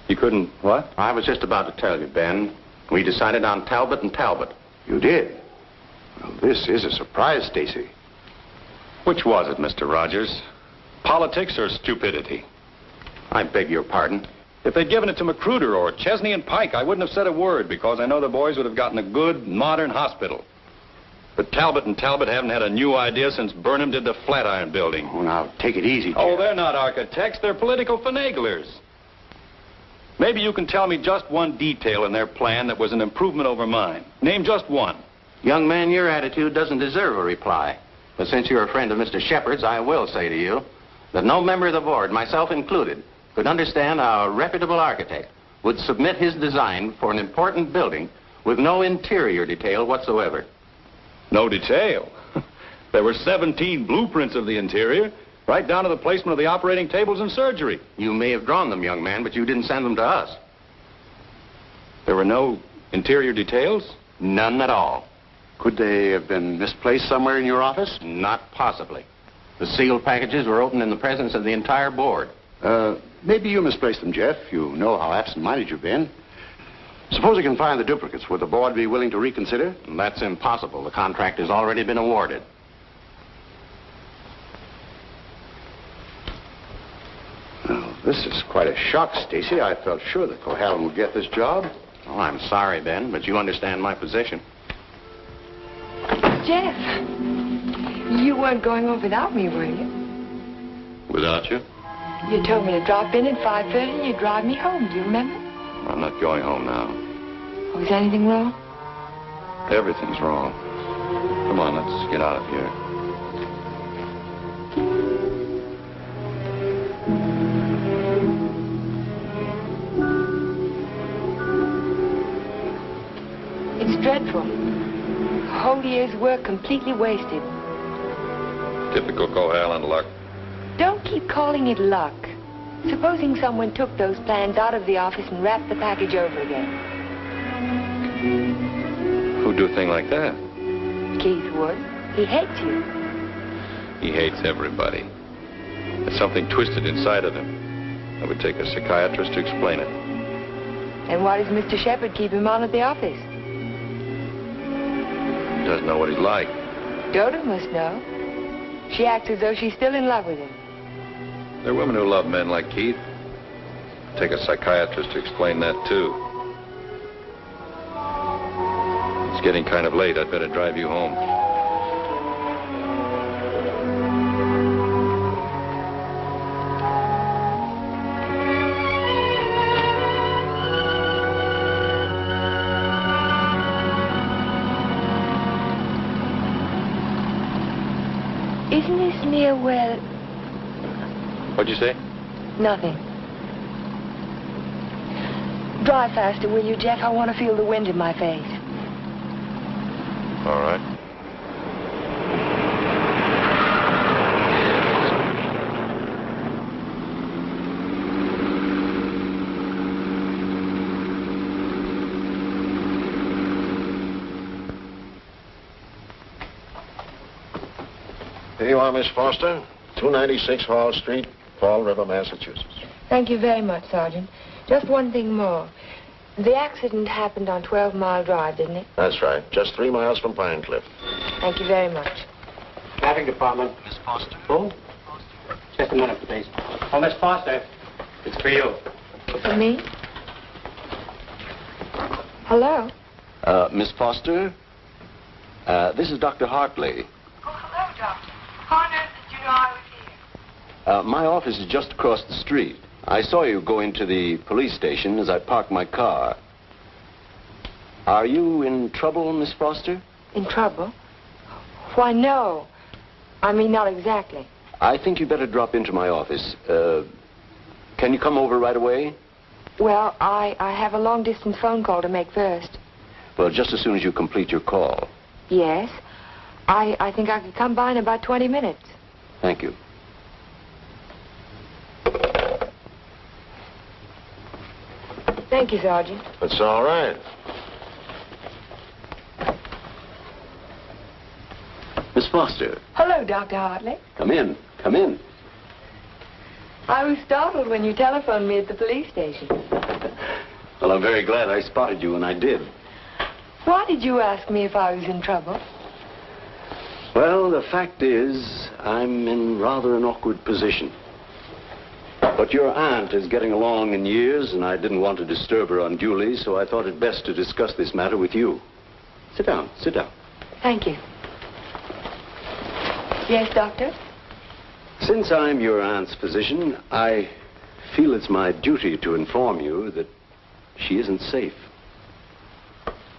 You couldn't what? I was just about to tell you, Ben. We decided on Talbot and Talbot. You did? Well, this is a surprise, Stacy. Which was it, Mr. Rogers? Politics or stupidity? I beg your pardon. If they'd given it to Magruder or Chesney and Pike, I wouldn't have said a word because I know the boys would have gotten a good, modern hospital. But Talbot and Talbot haven't had a new idea since Burnham did the Flatiron Building. Oh, now, take it easy, Jeff. Oh, they're not architects. They're political finaglers. Maybe you can tell me just one detail in their plan that was an improvement over mine. Name just one. Young man, your attitude doesn't deserve a reply. But since you're a friend of Mr. Shepard's, I will say to you that no member of the board, myself included, could understand how a reputable architect would submit his design for an important building with no interior detail whatsoever. No detail. There were 17 blueprints of the interior, right down to the placement of the operating tables and surgery. You may have drawn them, young man, but you didn't send them to us. There were no interior details? None at all. Could they have been misplaced somewhere in your office? Not possibly. The sealed packages were opened in the presence of the entire board. Maybe you misplaced them, Jeff. You know how absent-minded you've been. Suppose you can find the duplicates. Would the board be willing to reconsider? That's impossible. The contract has already been awarded. Well, this is quite a shock, Stacy. I felt sure that Cohalan would get this job. Oh, I'm sorry, Ben, but you understand my position. Jeff, you weren't going home without me, were you? Without you? You told me to drop in at 5:30 and you'd drive me home. Do you remember? I'm not going home now. Oh, is anything wrong? Everything's wrong. Come on, let's get out of here. It's dreadful. A whole year's work completely wasted. Typical Cohalan luck. Don't keep calling it luck. Supposing someone took those plans out of the office and wrapped the package over again. Who'd do a thing like that? Keith would. He hates you. He hates everybody. There's something twisted inside of him. It would take a psychiatrist to explain it. And why does Mr. Shepard keep him on at the office? He doesn't know what he's like. Dodo must know. She acts as though she's still in love with him. There are women who love men like Keith. Take a psychiatrist to explain that, too. It's getting kind of late. I'd better drive you home. Isn't this near where... What'd you say? Nothing. Drive faster, will you, Jeff? I want to feel the wind in my face. All right. Here you are, Miss Foster. 296 Hall Street, Fall River, Massachusetts. Thank you very much, Sergeant. Just one thing more. The accident happened on 12 Mile Drive, didn't it? That's right. Just 3 miles from Pine Cliff. Thank you very much. Traffic Department. Miss Foster. Who? Just a minute, please. Oh, Miss Foster. It's for you. For me? Hello? Miss Foster, this is Dr. Hartley. Oh, hello, Doctor. How on earth did you know I was here? My office is just across the street. I saw you go into the police station as I parked my car. Are you in trouble, Miss Foster? In trouble? Why, no. I mean, not exactly. I think you better drop into my office. Can you come over right away? Well, I have a long-distance phone call to make first. Well, just as soon as you complete your call. Yes. I think I could come by in about 20 minutes. Thank you. Thank you, Sergeant. That's all right. Miss Foster. Hello, Dr. Hartley. Come in. Come in. I was startled when you telephoned me at the police station. Well, I'm very glad I spotted you when I did. Why did you ask me if I was in trouble? Well, the fact is, I'm in rather an awkward position. But your aunt is getting along in years, and I didn't want to disturb her unduly, so I thought it best to discuss this matter with you. Sit down, sit down. Thank you. Yes, Doctor? Since I'm your aunt's physician, I feel it's my duty to inform you that she isn't safe.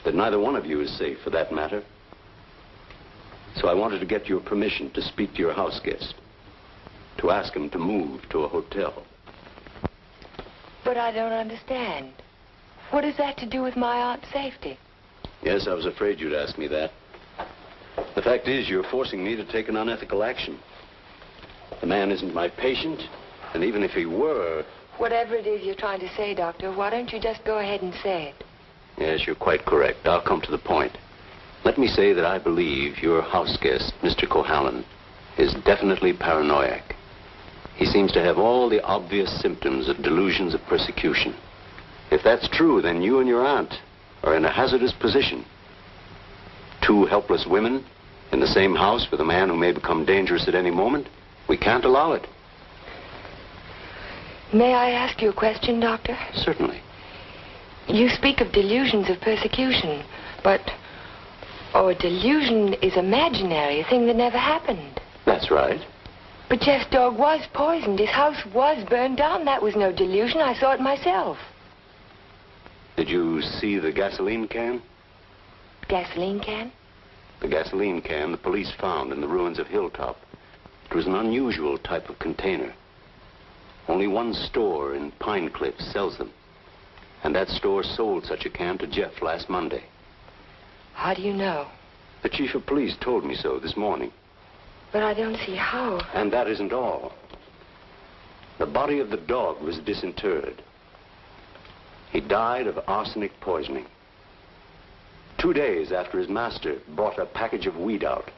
That neither one of you is safe, for that matter. So I wanted to get your permission to speak to your house guest. To ask him to move to a hotel. But I don't understand. What has that to do with my aunt's safety? Yes, I was afraid you'd ask me that. The fact is, you're forcing me to take an unethical action. The man isn't my patient, and even if he were... Whatever it is you're trying to say, Doctor, why don't you just go ahead and say it? Yes, you're quite correct. I'll come to the point. Let me say that I believe your house guest, Mr. Cohalan, is definitely paranoiac. He seems to have all the obvious symptoms of delusions of persecution. If that's true, then you and your aunt are in a hazardous position. Two helpless women in the same house with a man who may become dangerous at any moment. We can't allow it. May I ask you a question, Doctor? Certainly. You speak of delusions of persecution, but... Oh, a delusion is imaginary, a thing that never happened. That's right. But Jeff's dog was poisoned. His house was burned down. That was no delusion. I saw it myself. Did you see the gasoline can? Gasoline can? The gasoline can the police found in the ruins of Hilltop. It was an unusual type of container. Only one store in Pine Cliff sells them. And that store sold such a can to Jeff last Monday. How do you know? The chief of police told me so this morning. But I don't see how. And that isn't all. The body of the dog was disinterred. He died of arsenic poisoning. 2 days after his master brought a package of weed out.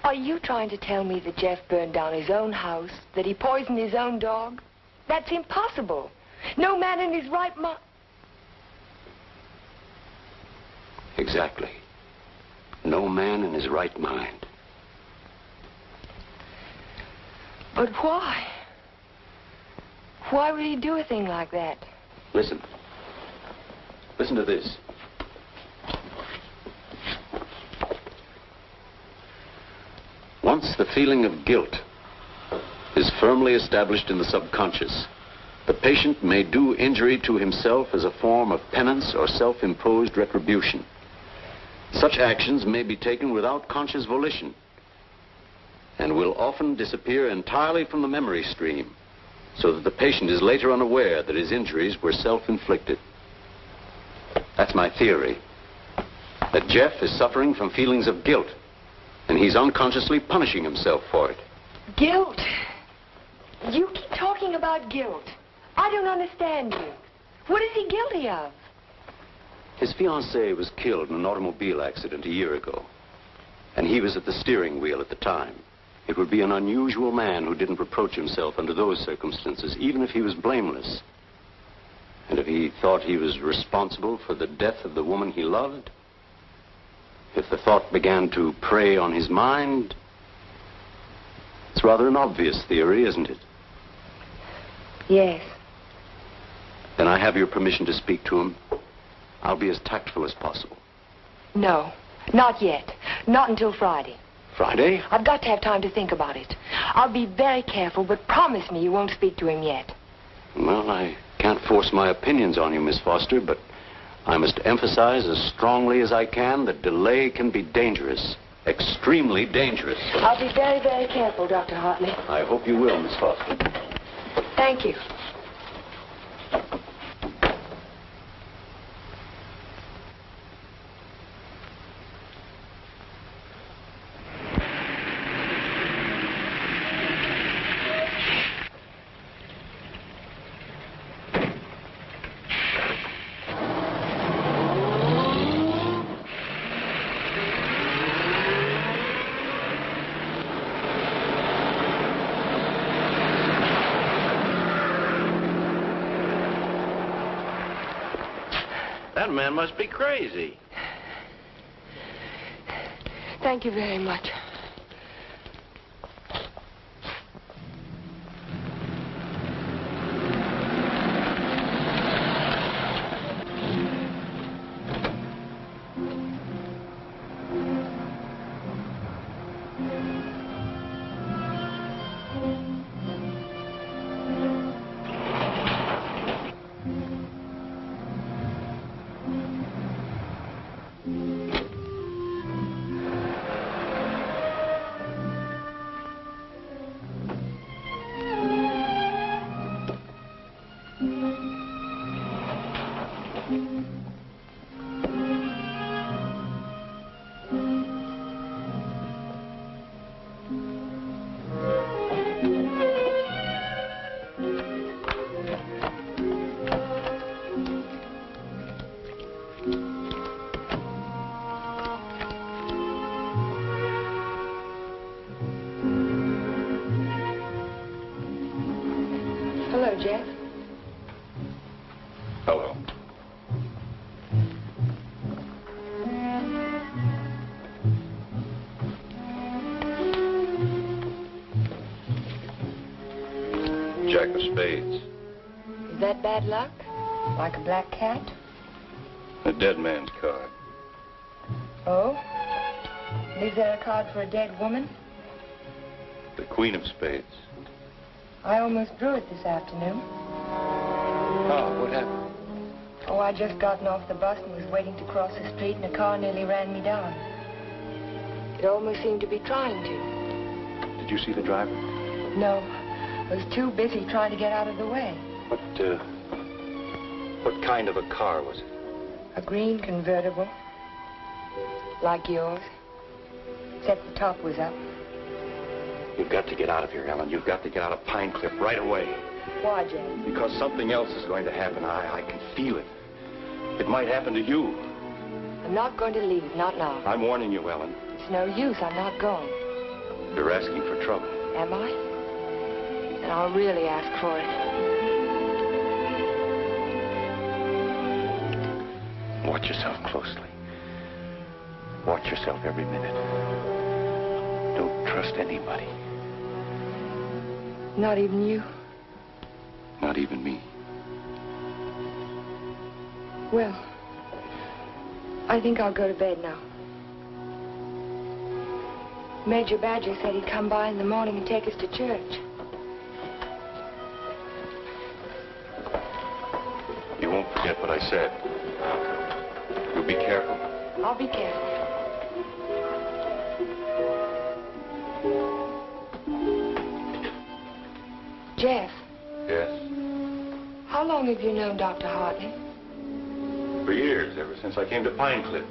Are you trying to tell me that Jeff burned down his own house, that he poisoned his own dog? That's impossible. No man in his right mind... Exactly. No man in his right mind. But why? Why would he do a thing like that? Listen. Listen to this. Once the feeling of guilt is firmly established in the subconscious, the patient may do injury to himself as a form of penance or self-imposed retribution. Such actions may be taken without conscious volition and will often disappear entirely from the memory stream, so that the patient is later unaware that his injuries were self-inflicted. That's my theory, that Jeff is suffering from feelings of guilt, and he's unconsciously punishing himself for it. Guilt? You keep talking about guilt. I don't understand you. What is he guilty of? His fiancée was killed in an automobile accident a year ago, and he was at the steering wheel at the time. It would be an unusual man who didn't reproach himself under those circumstances, even if he was blameless. And if he thought he was responsible for the death of the woman he loved, if the thought began to prey on his mind, it's rather an obvious theory, isn't it? Yes. Then I have your permission to speak to him. I'll be as tactful as possible. No, not yet. Not until Friday. Friday? I've got to have time to think about it. I'll be very careful, but promise me you won't speak to him yet. Well, I can't force my opinions on you, Miss Foster, but I must emphasize as strongly as I can that delay can be dangerous. Extremely dangerous. I'll be very, very careful, Dr. Hartley. I hope you will, Miss Foster. Thank you. That man must be crazy. Thank you very much. Hello, Jeff. Hello. Jack of spades. Is that bad luck? Like a black cat? A dead man's card. Oh? Is there a card for a dead woman? The queen of spades. I almost drew it this afternoon. Oh, what happened? Oh, I just gotten off the bus and was waiting to cross the street and a car nearly ran me down. It almost seemed to be trying to. Did you see the driver? No. I was too busy trying to get out of the way. What kind of a car was it? A green convertible. Like yours. Except the top was up. You've got to get out of here, Ellen. You've got to get out of Pine Cliff right away. Why, James? Because something else is going to happen. I can feel it. It might happen to you. I'm not going to leave, not now. I'm warning you, Ellen. It's no use, I'm not going. You're asking for trouble. Am I? Then I'll really ask for it. Watch yourself closely. Watch yourself every minute. Don't trust anybody. Not even you? Not even me. Well, I think I'll go to bed now. Major Badger said he'd come by in the morning and take us to church. You won't forget what I said. You'll be careful. I'll be careful. Jeff. Yes? How long have you known Dr. Hartley? For years, ever since I came to Pine Cliff.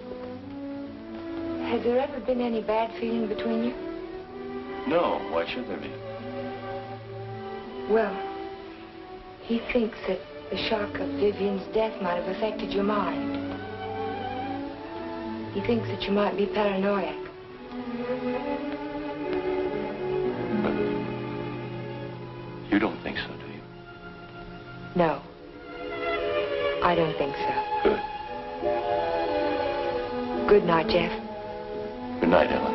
Has there ever been any bad feeling between you? No, why should there be? Well, he thinks that the shock of Vivian's death might have affected your mind. He thinks that you might be paranoid. You don't think so, do you? No. I don't think so. Good. Good night, Jeff. Good night, Ellen.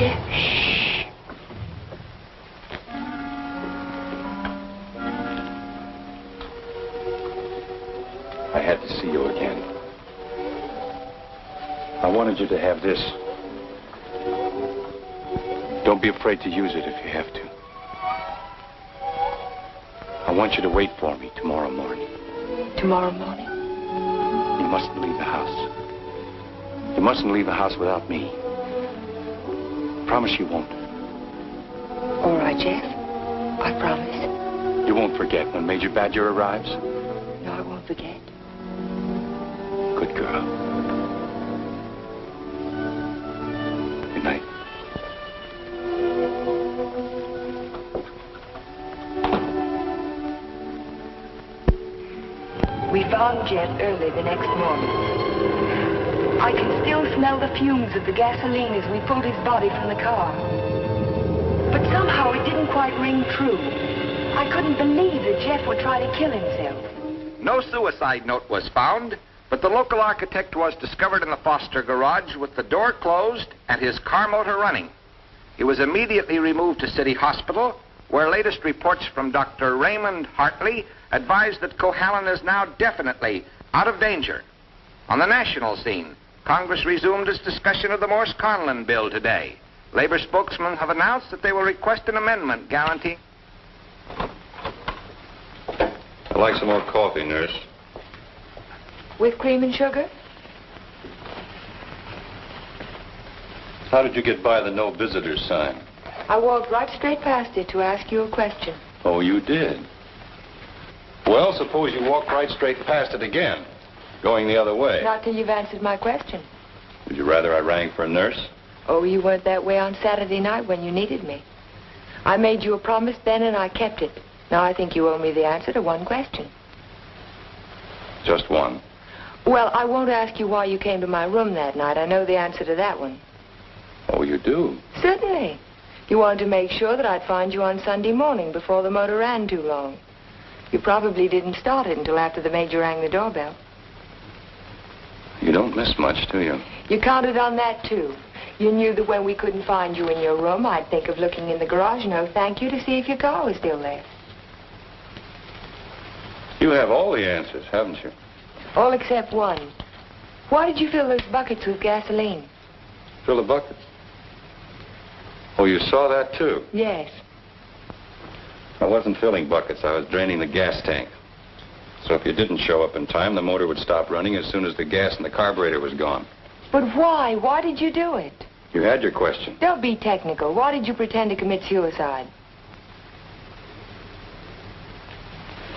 Jeff. Shh. I had to see you again. I wanted you to have this. Don't be afraid to use it if you have to. I want you to wait for me tomorrow morning. Tomorrow morning? You mustn't leave the house. You mustn't leave the house without me. Promise you won't. All right, Jeff. I promise. You won't forget when Major Badger arrives? No, I won't forget. Good girl. Good night. We found Jeff early the next morning. I can still smell the fumes of the gasoline as we pulled his body from the car. But somehow it didn't quite ring true. I couldn't believe that Jeff would try to kill himself. No suicide note was found, but the local architect was discovered in the Foster garage with the door closed and his car motor running. He was immediately removed to City Hospital, where latest reports from Dr. Raymond Hartley advised that Cohalan is now definitely out of danger. On the national scene, Congress resumed its discussion of the Morse-Conlon bill today. Labor spokesmen have announced that they will request an amendment guaranteeing... I'd like some more coffee, nurse. With cream and sugar? How did you get by the no visitors sign? I walked right straight past it to ask you a question. Oh, you did? Well, suppose you walk right straight past it again, going the other way. Not till you've answered my question. Would you rather I rang for a nurse? Oh, you weren't that way on Saturday night when you needed me. I made you a promise then and I kept it. Now I think you owe me the answer to one question. Just one. Well, I won't ask you why you came to my room that night. I know the answer to that one. Oh, you do? Certainly. You wanted to make sure that I'd find you on Sunday morning before the motor ran too long. You probably didn't start it until after the major rang the doorbell. You don't miss much, do you? You counted on that, too. You knew that when we couldn't find you in your room, I'd think of looking in the garage and oh, thank you to see if your car was still there. You have all the answers, haven't you? All except one. Why did you fill those buckets with gasoline? Fill the buckets? Oh, you saw that, too? Yes. I wasn't filling buckets. I was draining the gas tank. So if you didn't show up in time, the motor would stop running as soon as the gas in the carburetor was gone. But why? Why did you do it? You had your question. Don't be technical. Why did you pretend to commit suicide?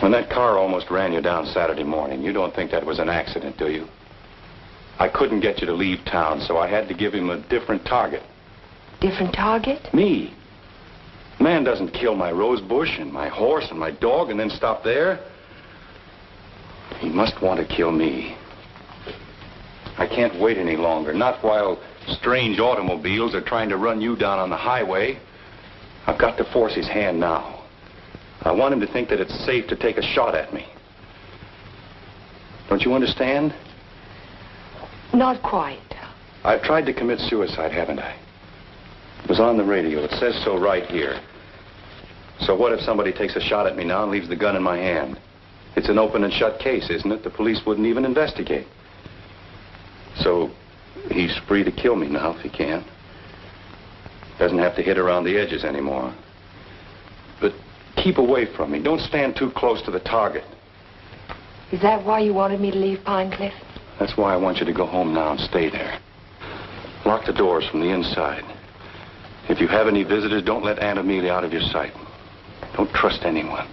When that car almost ran you down Saturday morning, you don't think that was an accident, do you? I couldn't get you to leave town, so I had to give him a different target. Different target? Me. Man doesn't kill my rose bush and my horse and my dog and then stop there. He must want to kill me. I can't wait any longer, not while strange automobiles are trying to run you down on the highway. I've got to force his hand now. I want him to think that it's safe to take a shot at me. Don't you understand? Not quite. I've tried to commit suicide, haven't I? It was on the radio. It says so right here. So what if somebody takes a shot at me now and leaves the gun in my hand? It's an open and shut case, isn't it? The police wouldn't even investigate. So he's free to kill me now if he can. Doesn't have to hit around the edges anymore. But keep away from me. Don't stand too close to the target. Is that why you wanted me to leave Pine Cliff? That's why I want you to go home now and stay there. Lock the doors from the inside. If you have any visitors, don't let Aunt Amelia out of your sight. Don't trust anyone.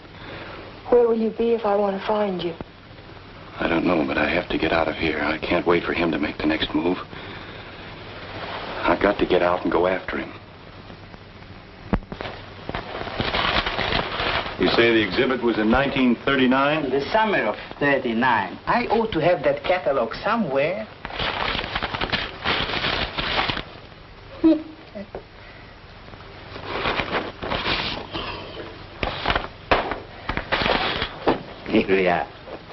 Where will you be if I want to find you? I don't know, but I have to get out of here. I can't wait for him to make the next move. I've got to get out and go after him. You say the exhibit was in 1939? The summer of 39. I ought to have that catalog somewhere. Here we are.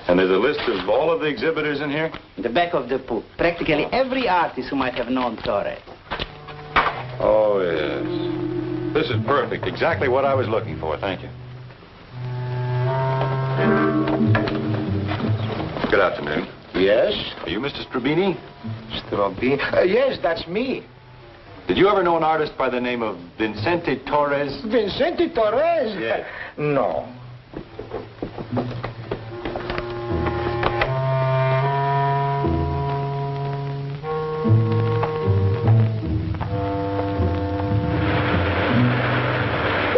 And there's a list of all of the exhibitors in here? In the back of the book. Practically every artist who might have known Torres. Oh, yeah. This is perfect. Exactly what I was looking for. Thank you. Good afternoon. Yes? Are you Mr. Strabini? Strabini? Yes, that's me. Did you ever know an artist by the name of Vincente Torres? Vincente Torres? Yes. No.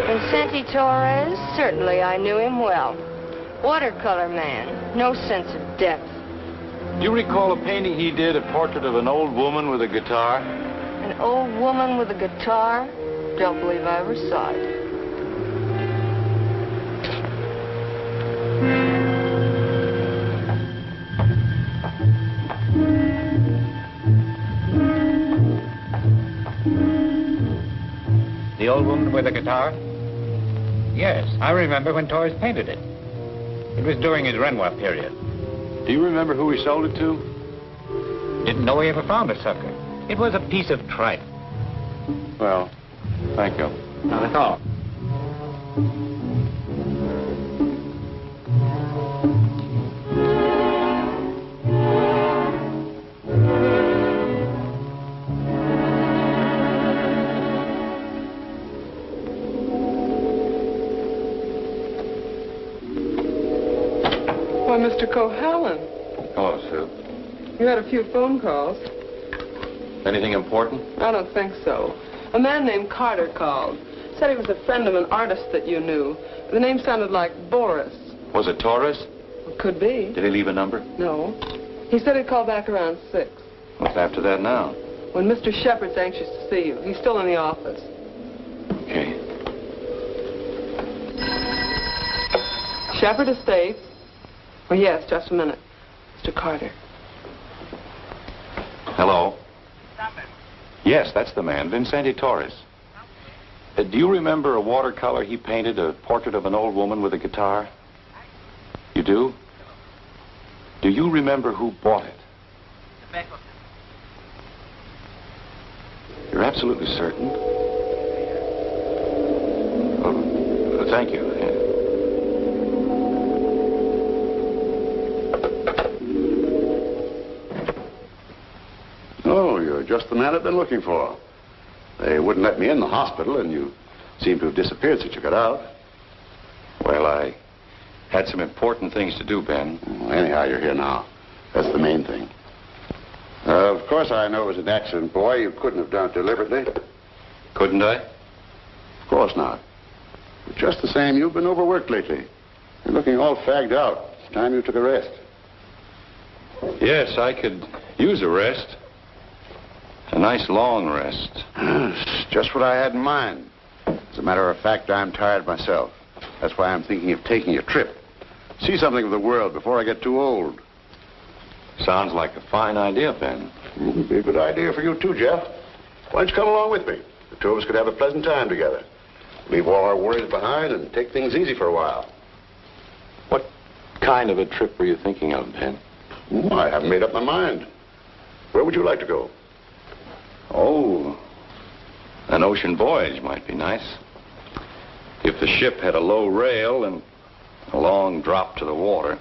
Vincente Torres? Certainly I knew him well. Watercolor man. No sense of depth. Do you recall a painting he did, a portrait of an old woman with a guitar? An old woman with a guitar? Don't believe I ever saw it. The old woman with the guitar? Yes, I remember when Torres painted it. It was during his Renoir period. Do you remember who he sold it to? Didn't know he ever found a sucker. It was a piece of tripe. Well, thank you. Not at all. Why, Mr. Cohalan, Hello, Sue. you had a few phone calls. Anything important? I don't think so. A man named Carter called. Said he was a friend of an artist that you knew. The name sounded like Boris. Was it Torres? Could be. Did he leave a number? No. He said he'd call back around 6. What's after that now? When Mr. Shepard's anxious to see you. He's still in the office. Okay. Shepard Estates? Oh, yes, just a minute. Mr. Carter. Hello? Yes, that's the man, Vincente Torres. Do you remember a watercolor he painted, a portrait of an old woman with a guitar? You do? Do you remember who bought it? You're absolutely certain? Oh, thank you. Oh, you're just the man I've been looking for. They wouldn't let me in the hospital, and you seem to have disappeared since you got out. Well, I had some important things to do, Ben. Well, anyhow, you're here now. That's the main thing. Of course, I know it was an accident, boy. You couldn't have done it deliberately. Couldn't I? Of course not. But just the same, you've been overworked lately. You're looking all fagged out. It's time you took a rest. Yes, I could use a rest. A nice long rest. It's just what I had in mind. As a matter of fact, I'm tired myself. That's why I'm thinking of taking a trip. See something of the world before I get too old. Sounds like a fine idea, Ben. It'd be a good idea for you too, Jeff. Why don't you come along with me? The two of us could have a pleasant time together. Leave all our worries behind and take things easy for a while. What kind of a trip were you thinking of, Ben? I haven't made up my mind. Where would you like to go? Oh, an ocean voyage might be nice. If the ship had a low rail and a long drop to the water.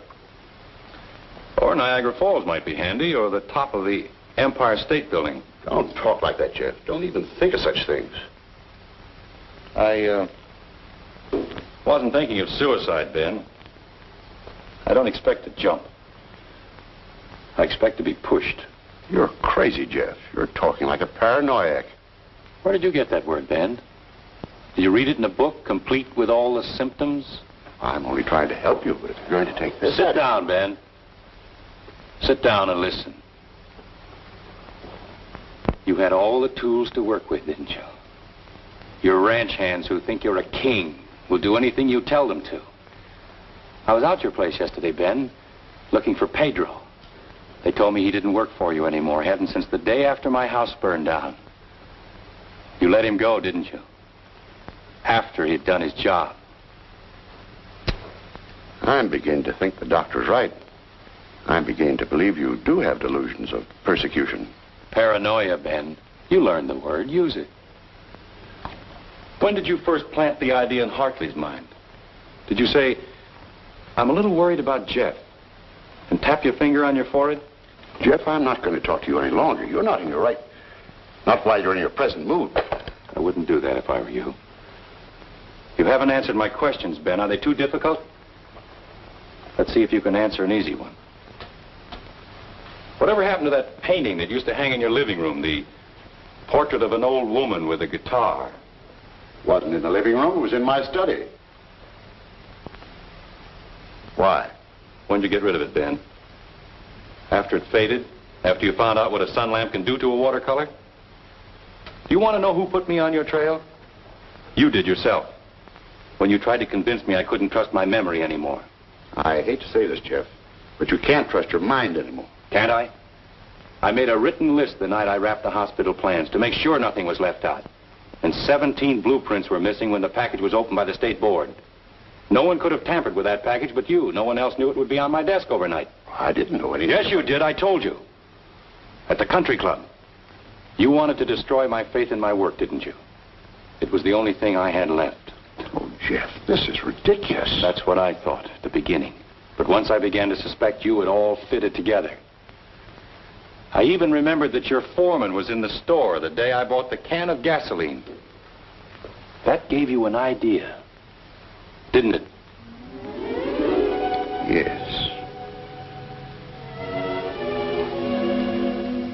Or Niagara Falls might be handy, or the top of the Empire State Building. Don't talk like that, Jeff. Don't even think of such things. I wasn't thinking of suicide, Ben. I don't expect to jump. I expect to be pushed. You're crazy, Jeff. You're talking like a paranoiac. Where did you get that word, Ben? Did you read it in a book, complete with all the symptoms? I'm only trying to help you, but if you're going to take this... Sit down, Ben. Sit down and listen. You had all the tools to work with, didn't you? Your ranch hands who think you're a king will do anything you tell them to. I was out your place yesterday, Ben, looking for Pedro. They told me he didn't work for you anymore. Hadn't since the day after my house burned down. You let him go, didn't you? After he'd done his job. I'm beginning to think the doctor's right. I'm beginning to believe you do have delusions of persecution. Paranoia, Ben. You learned the word. Use it. When did you first plant the idea in Hartley's mind? Did you say, I'm a little worried about Jeff, and tap your finger on your forehead? Jeff, I'm not going to talk to you any longer. You're not in your right. Not while you're in your present mood. I wouldn't do that if I were you. You haven't answered my questions, Ben. Are they too difficult? Let's see if you can answer an easy one. Whatever happened to that painting that used to hang in your living room, the portrait of an old woman with a guitar? Wasn't in the living room. It was in my study. Why? When did you get rid of it, Ben? After it faded? After you found out what a sun lamp can do to a watercolor? Do you want to know who put me on your trail? You did yourself. When you tried to convince me I couldn't trust my memory anymore. I hate to say this, Jeff, but you can't trust your mind anymore. Can't I? I made a written list the night I wrapped the hospital plans to make sure nothing was left out. And 17 blueprints were missing when the package was opened by the state board. No one could have tampered with that package but you. No one else knew it would be on my desk overnight. I didn't know anything. Yes, you did. I told you. At the country club. You wanted to destroy my faith in my work, didn't you? It was the only thing I had left. Oh, Jeff, this is ridiculous. That's what I thought at the beginning. But once I began to suspect you, it all fitted together. I even remembered that your foreman was in the store the day I bought the can of gasoline. That gave you an idea, didn't it? Yes.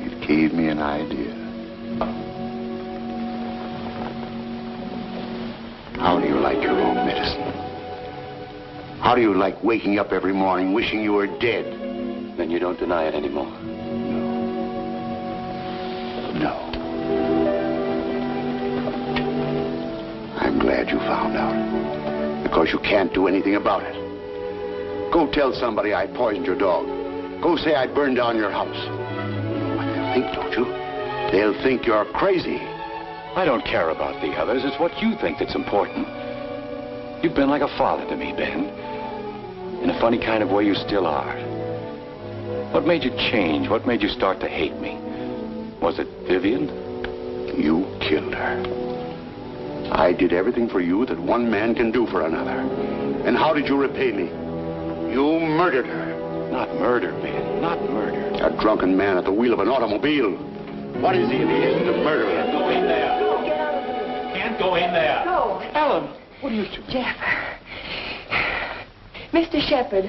It gave me an idea. How do you like your own medicine? How do you like waking up every morning wishing you were dead? Then you don't deny it anymore. No. I'm glad you found out. Because you can't do anything about it. Go tell somebody I poisoned your dog. Go say I burned down your house. You know what they'll think, don't you? They'll think you're crazy. I don't care about the others. It's what you think that's important. You've been like a father to me, Ben. In a funny kind of way, you still are. What made you change? What made you start to hate me? Was it Vivian? You killed her. I did everything for you that one man can do for another. And how did you repay me? You murdered her. Not murder, Ben. Not murder. A drunken man at the wheel of an automobile. What is he if he isn't a murderer? Can't go in there. Can't go in there. Go. Ellen, what are you doing? Jeff. Mr. Shepard,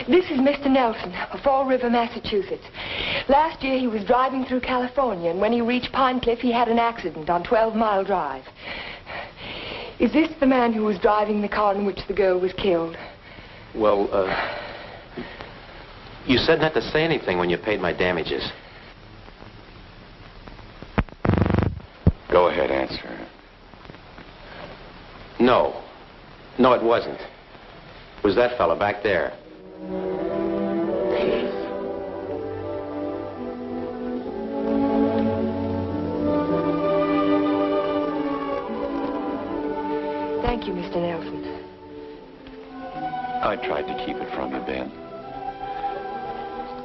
this is Mr. Nelson of Fall River, Massachusetts. Last year he was driving through California, and when he reached Pine Cliff, he had an accident on 12 Mile Drive. Is this the man who was driving the car in which the girl was killed? Well, you said not to say anything when you paid my damages. Go ahead, answer. No. No, it wasn't. It was that fella back there. Thank you, Mr. Nelson. I tried to keep it from you, Ben.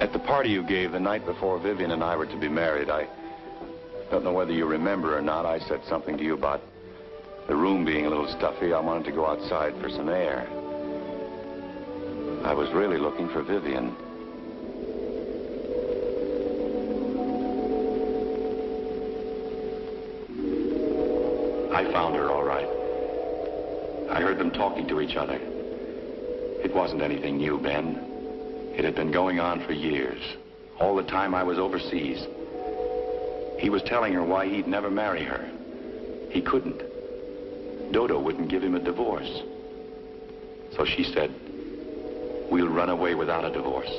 At the party you gave the night before Vivian and I were to be married, I don't know whether you remember or not, I said something to you about the room being a little stuffy. I wanted to go outside for some air. I was really looking for Vivian. I found her, all right. I heard them talking to each other. It wasn't anything new, Ben. It had been going on for years. All the time I was overseas. He was telling her why he'd never marry her. He couldn't. Dodo wouldn't give him a divorce. So she said, we'll run away without a divorce.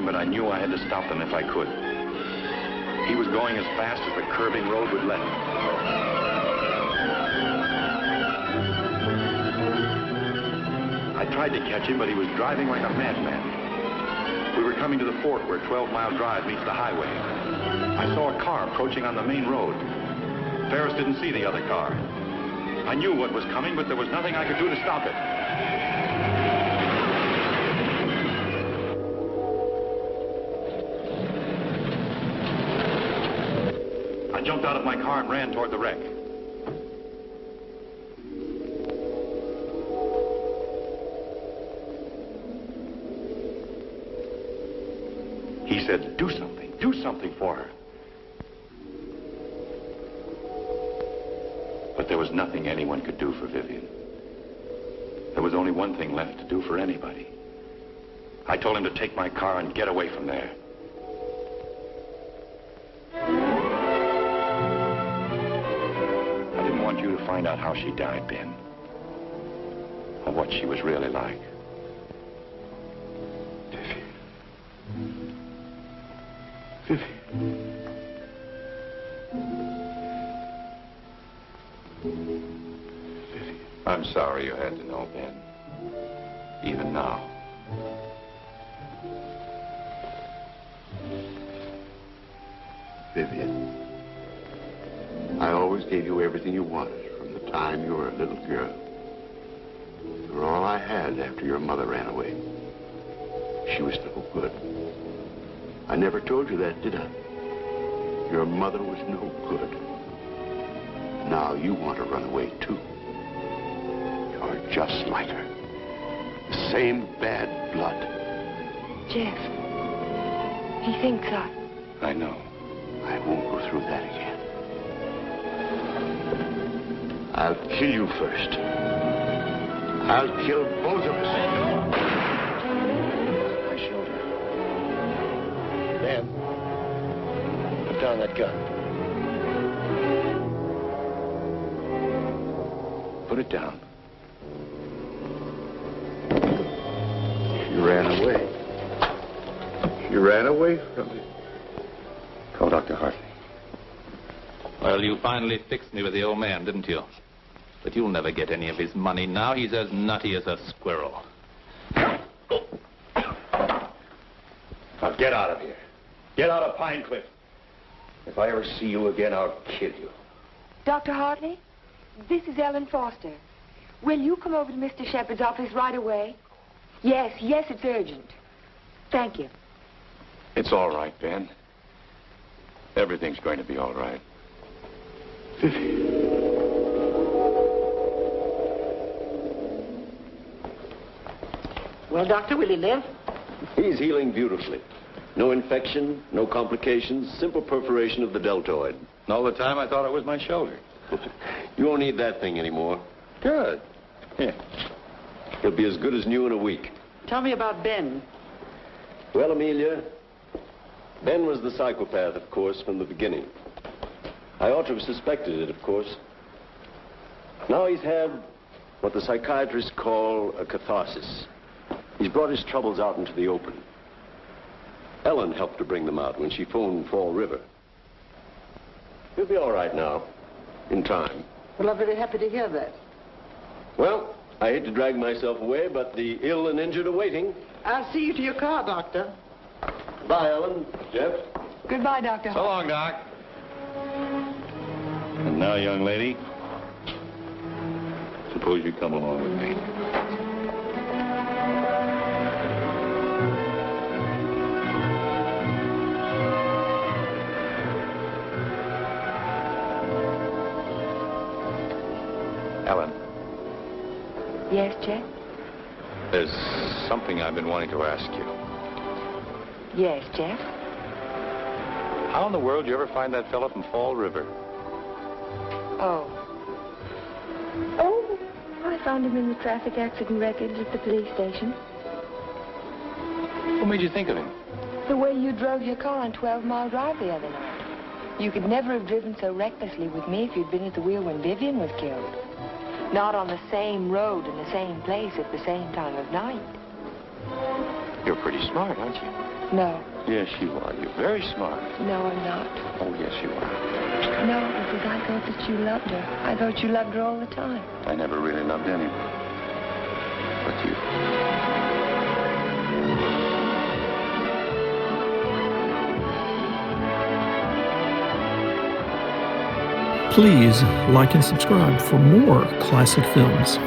But I knew I had to stop them if I could. He was going as fast as the curving road would let him. I tried to catch him, but he was driving like a madman. We were coming to the fort where 12 Mile Drive meets the highway. I saw a car approaching on the main road. Ferris didn't see the other car. I knew what was coming, but there was nothing I could do to stop it. I jumped out of my car and ran toward the wreck. He said, do something for her. But there was nothing anyone could do for Vivian. There was only one thing left to do for anybody. I told him to take my car and get away from there. I didn't want you to find out how she died, Ben. Or what she was really like. I'm sorry you had to know, Ben. Even now. Vivian, I always gave you everything you wanted from the time you were a little girl. You were all I had after your mother ran away. She was no good. I never told you that, did I? Your mother was no good. Now you want to run away, too. You're just like her. The same bad blood. Jeff, he thinks I know. I won't go through that again. I'll kill you first. I'll kill both of us. My shoulder. Ben, put down that gun. Put it down. She ran away. She ran away from me. Call Dr. Hartley. Well, you finally fixed me with the old man, didn't you? But you'll never get any of his money now. He's as nutty as a squirrel. Now get out of here. Get out of Pine Cliff. If I ever see you again, I'll kill you. Dr. Hartley, this is Ellen Foster. Will you come over to Mr. Shepard's office right away? Yes, it's urgent. Thank you. It's all right, Ben. Everything's going to be all right. Well, Doctor, will he live? He's healing beautifully. No infection, no complications, simple perforation of the deltoid. And all the time I thought it was my shoulder. You won't need that thing anymore. Good. Here. He'll be as good as new in a week. Tell me about Ben. Well, Amelia, Ben was the psychopath, of course, from the beginning. I ought to have suspected it, of course. Now he's had what the psychiatrists call a catharsis. He's brought his troubles out into the open. Ellen helped to bring them out when she phoned Fall River. He'll be all right now, in time. Well, I'm very happy to hear that. Well, I hate to drag myself away, but the ill and injured are waiting. I'll see you to your car, Doctor. Bye, Ellen. Jeff? Goodbye, Doctor. So long, Doc. And now, young lady, suppose you come along with me. Ellen. Yes, Jeff? There's something I've been wanting to ask you. Yes, Jeff? How in the world did you ever find that fellow from Fall River? Oh, I found him in the traffic accident wreckage at the police station. What made you think of him? The way you drove your car on 12 Mile Drive the other night. You could never have driven so recklessly with me if you'd been at the wheel when Vivian was killed. Not on the same road in the same place at the same time of night. You're pretty smart, aren't you? No. Yes, you are. You're very smart. No, I'm not. Oh, yes, you are. No, because I thought that you loved her. I thought you loved her all the time. I never really loved anyone but you. Please like and subscribe for more classic films.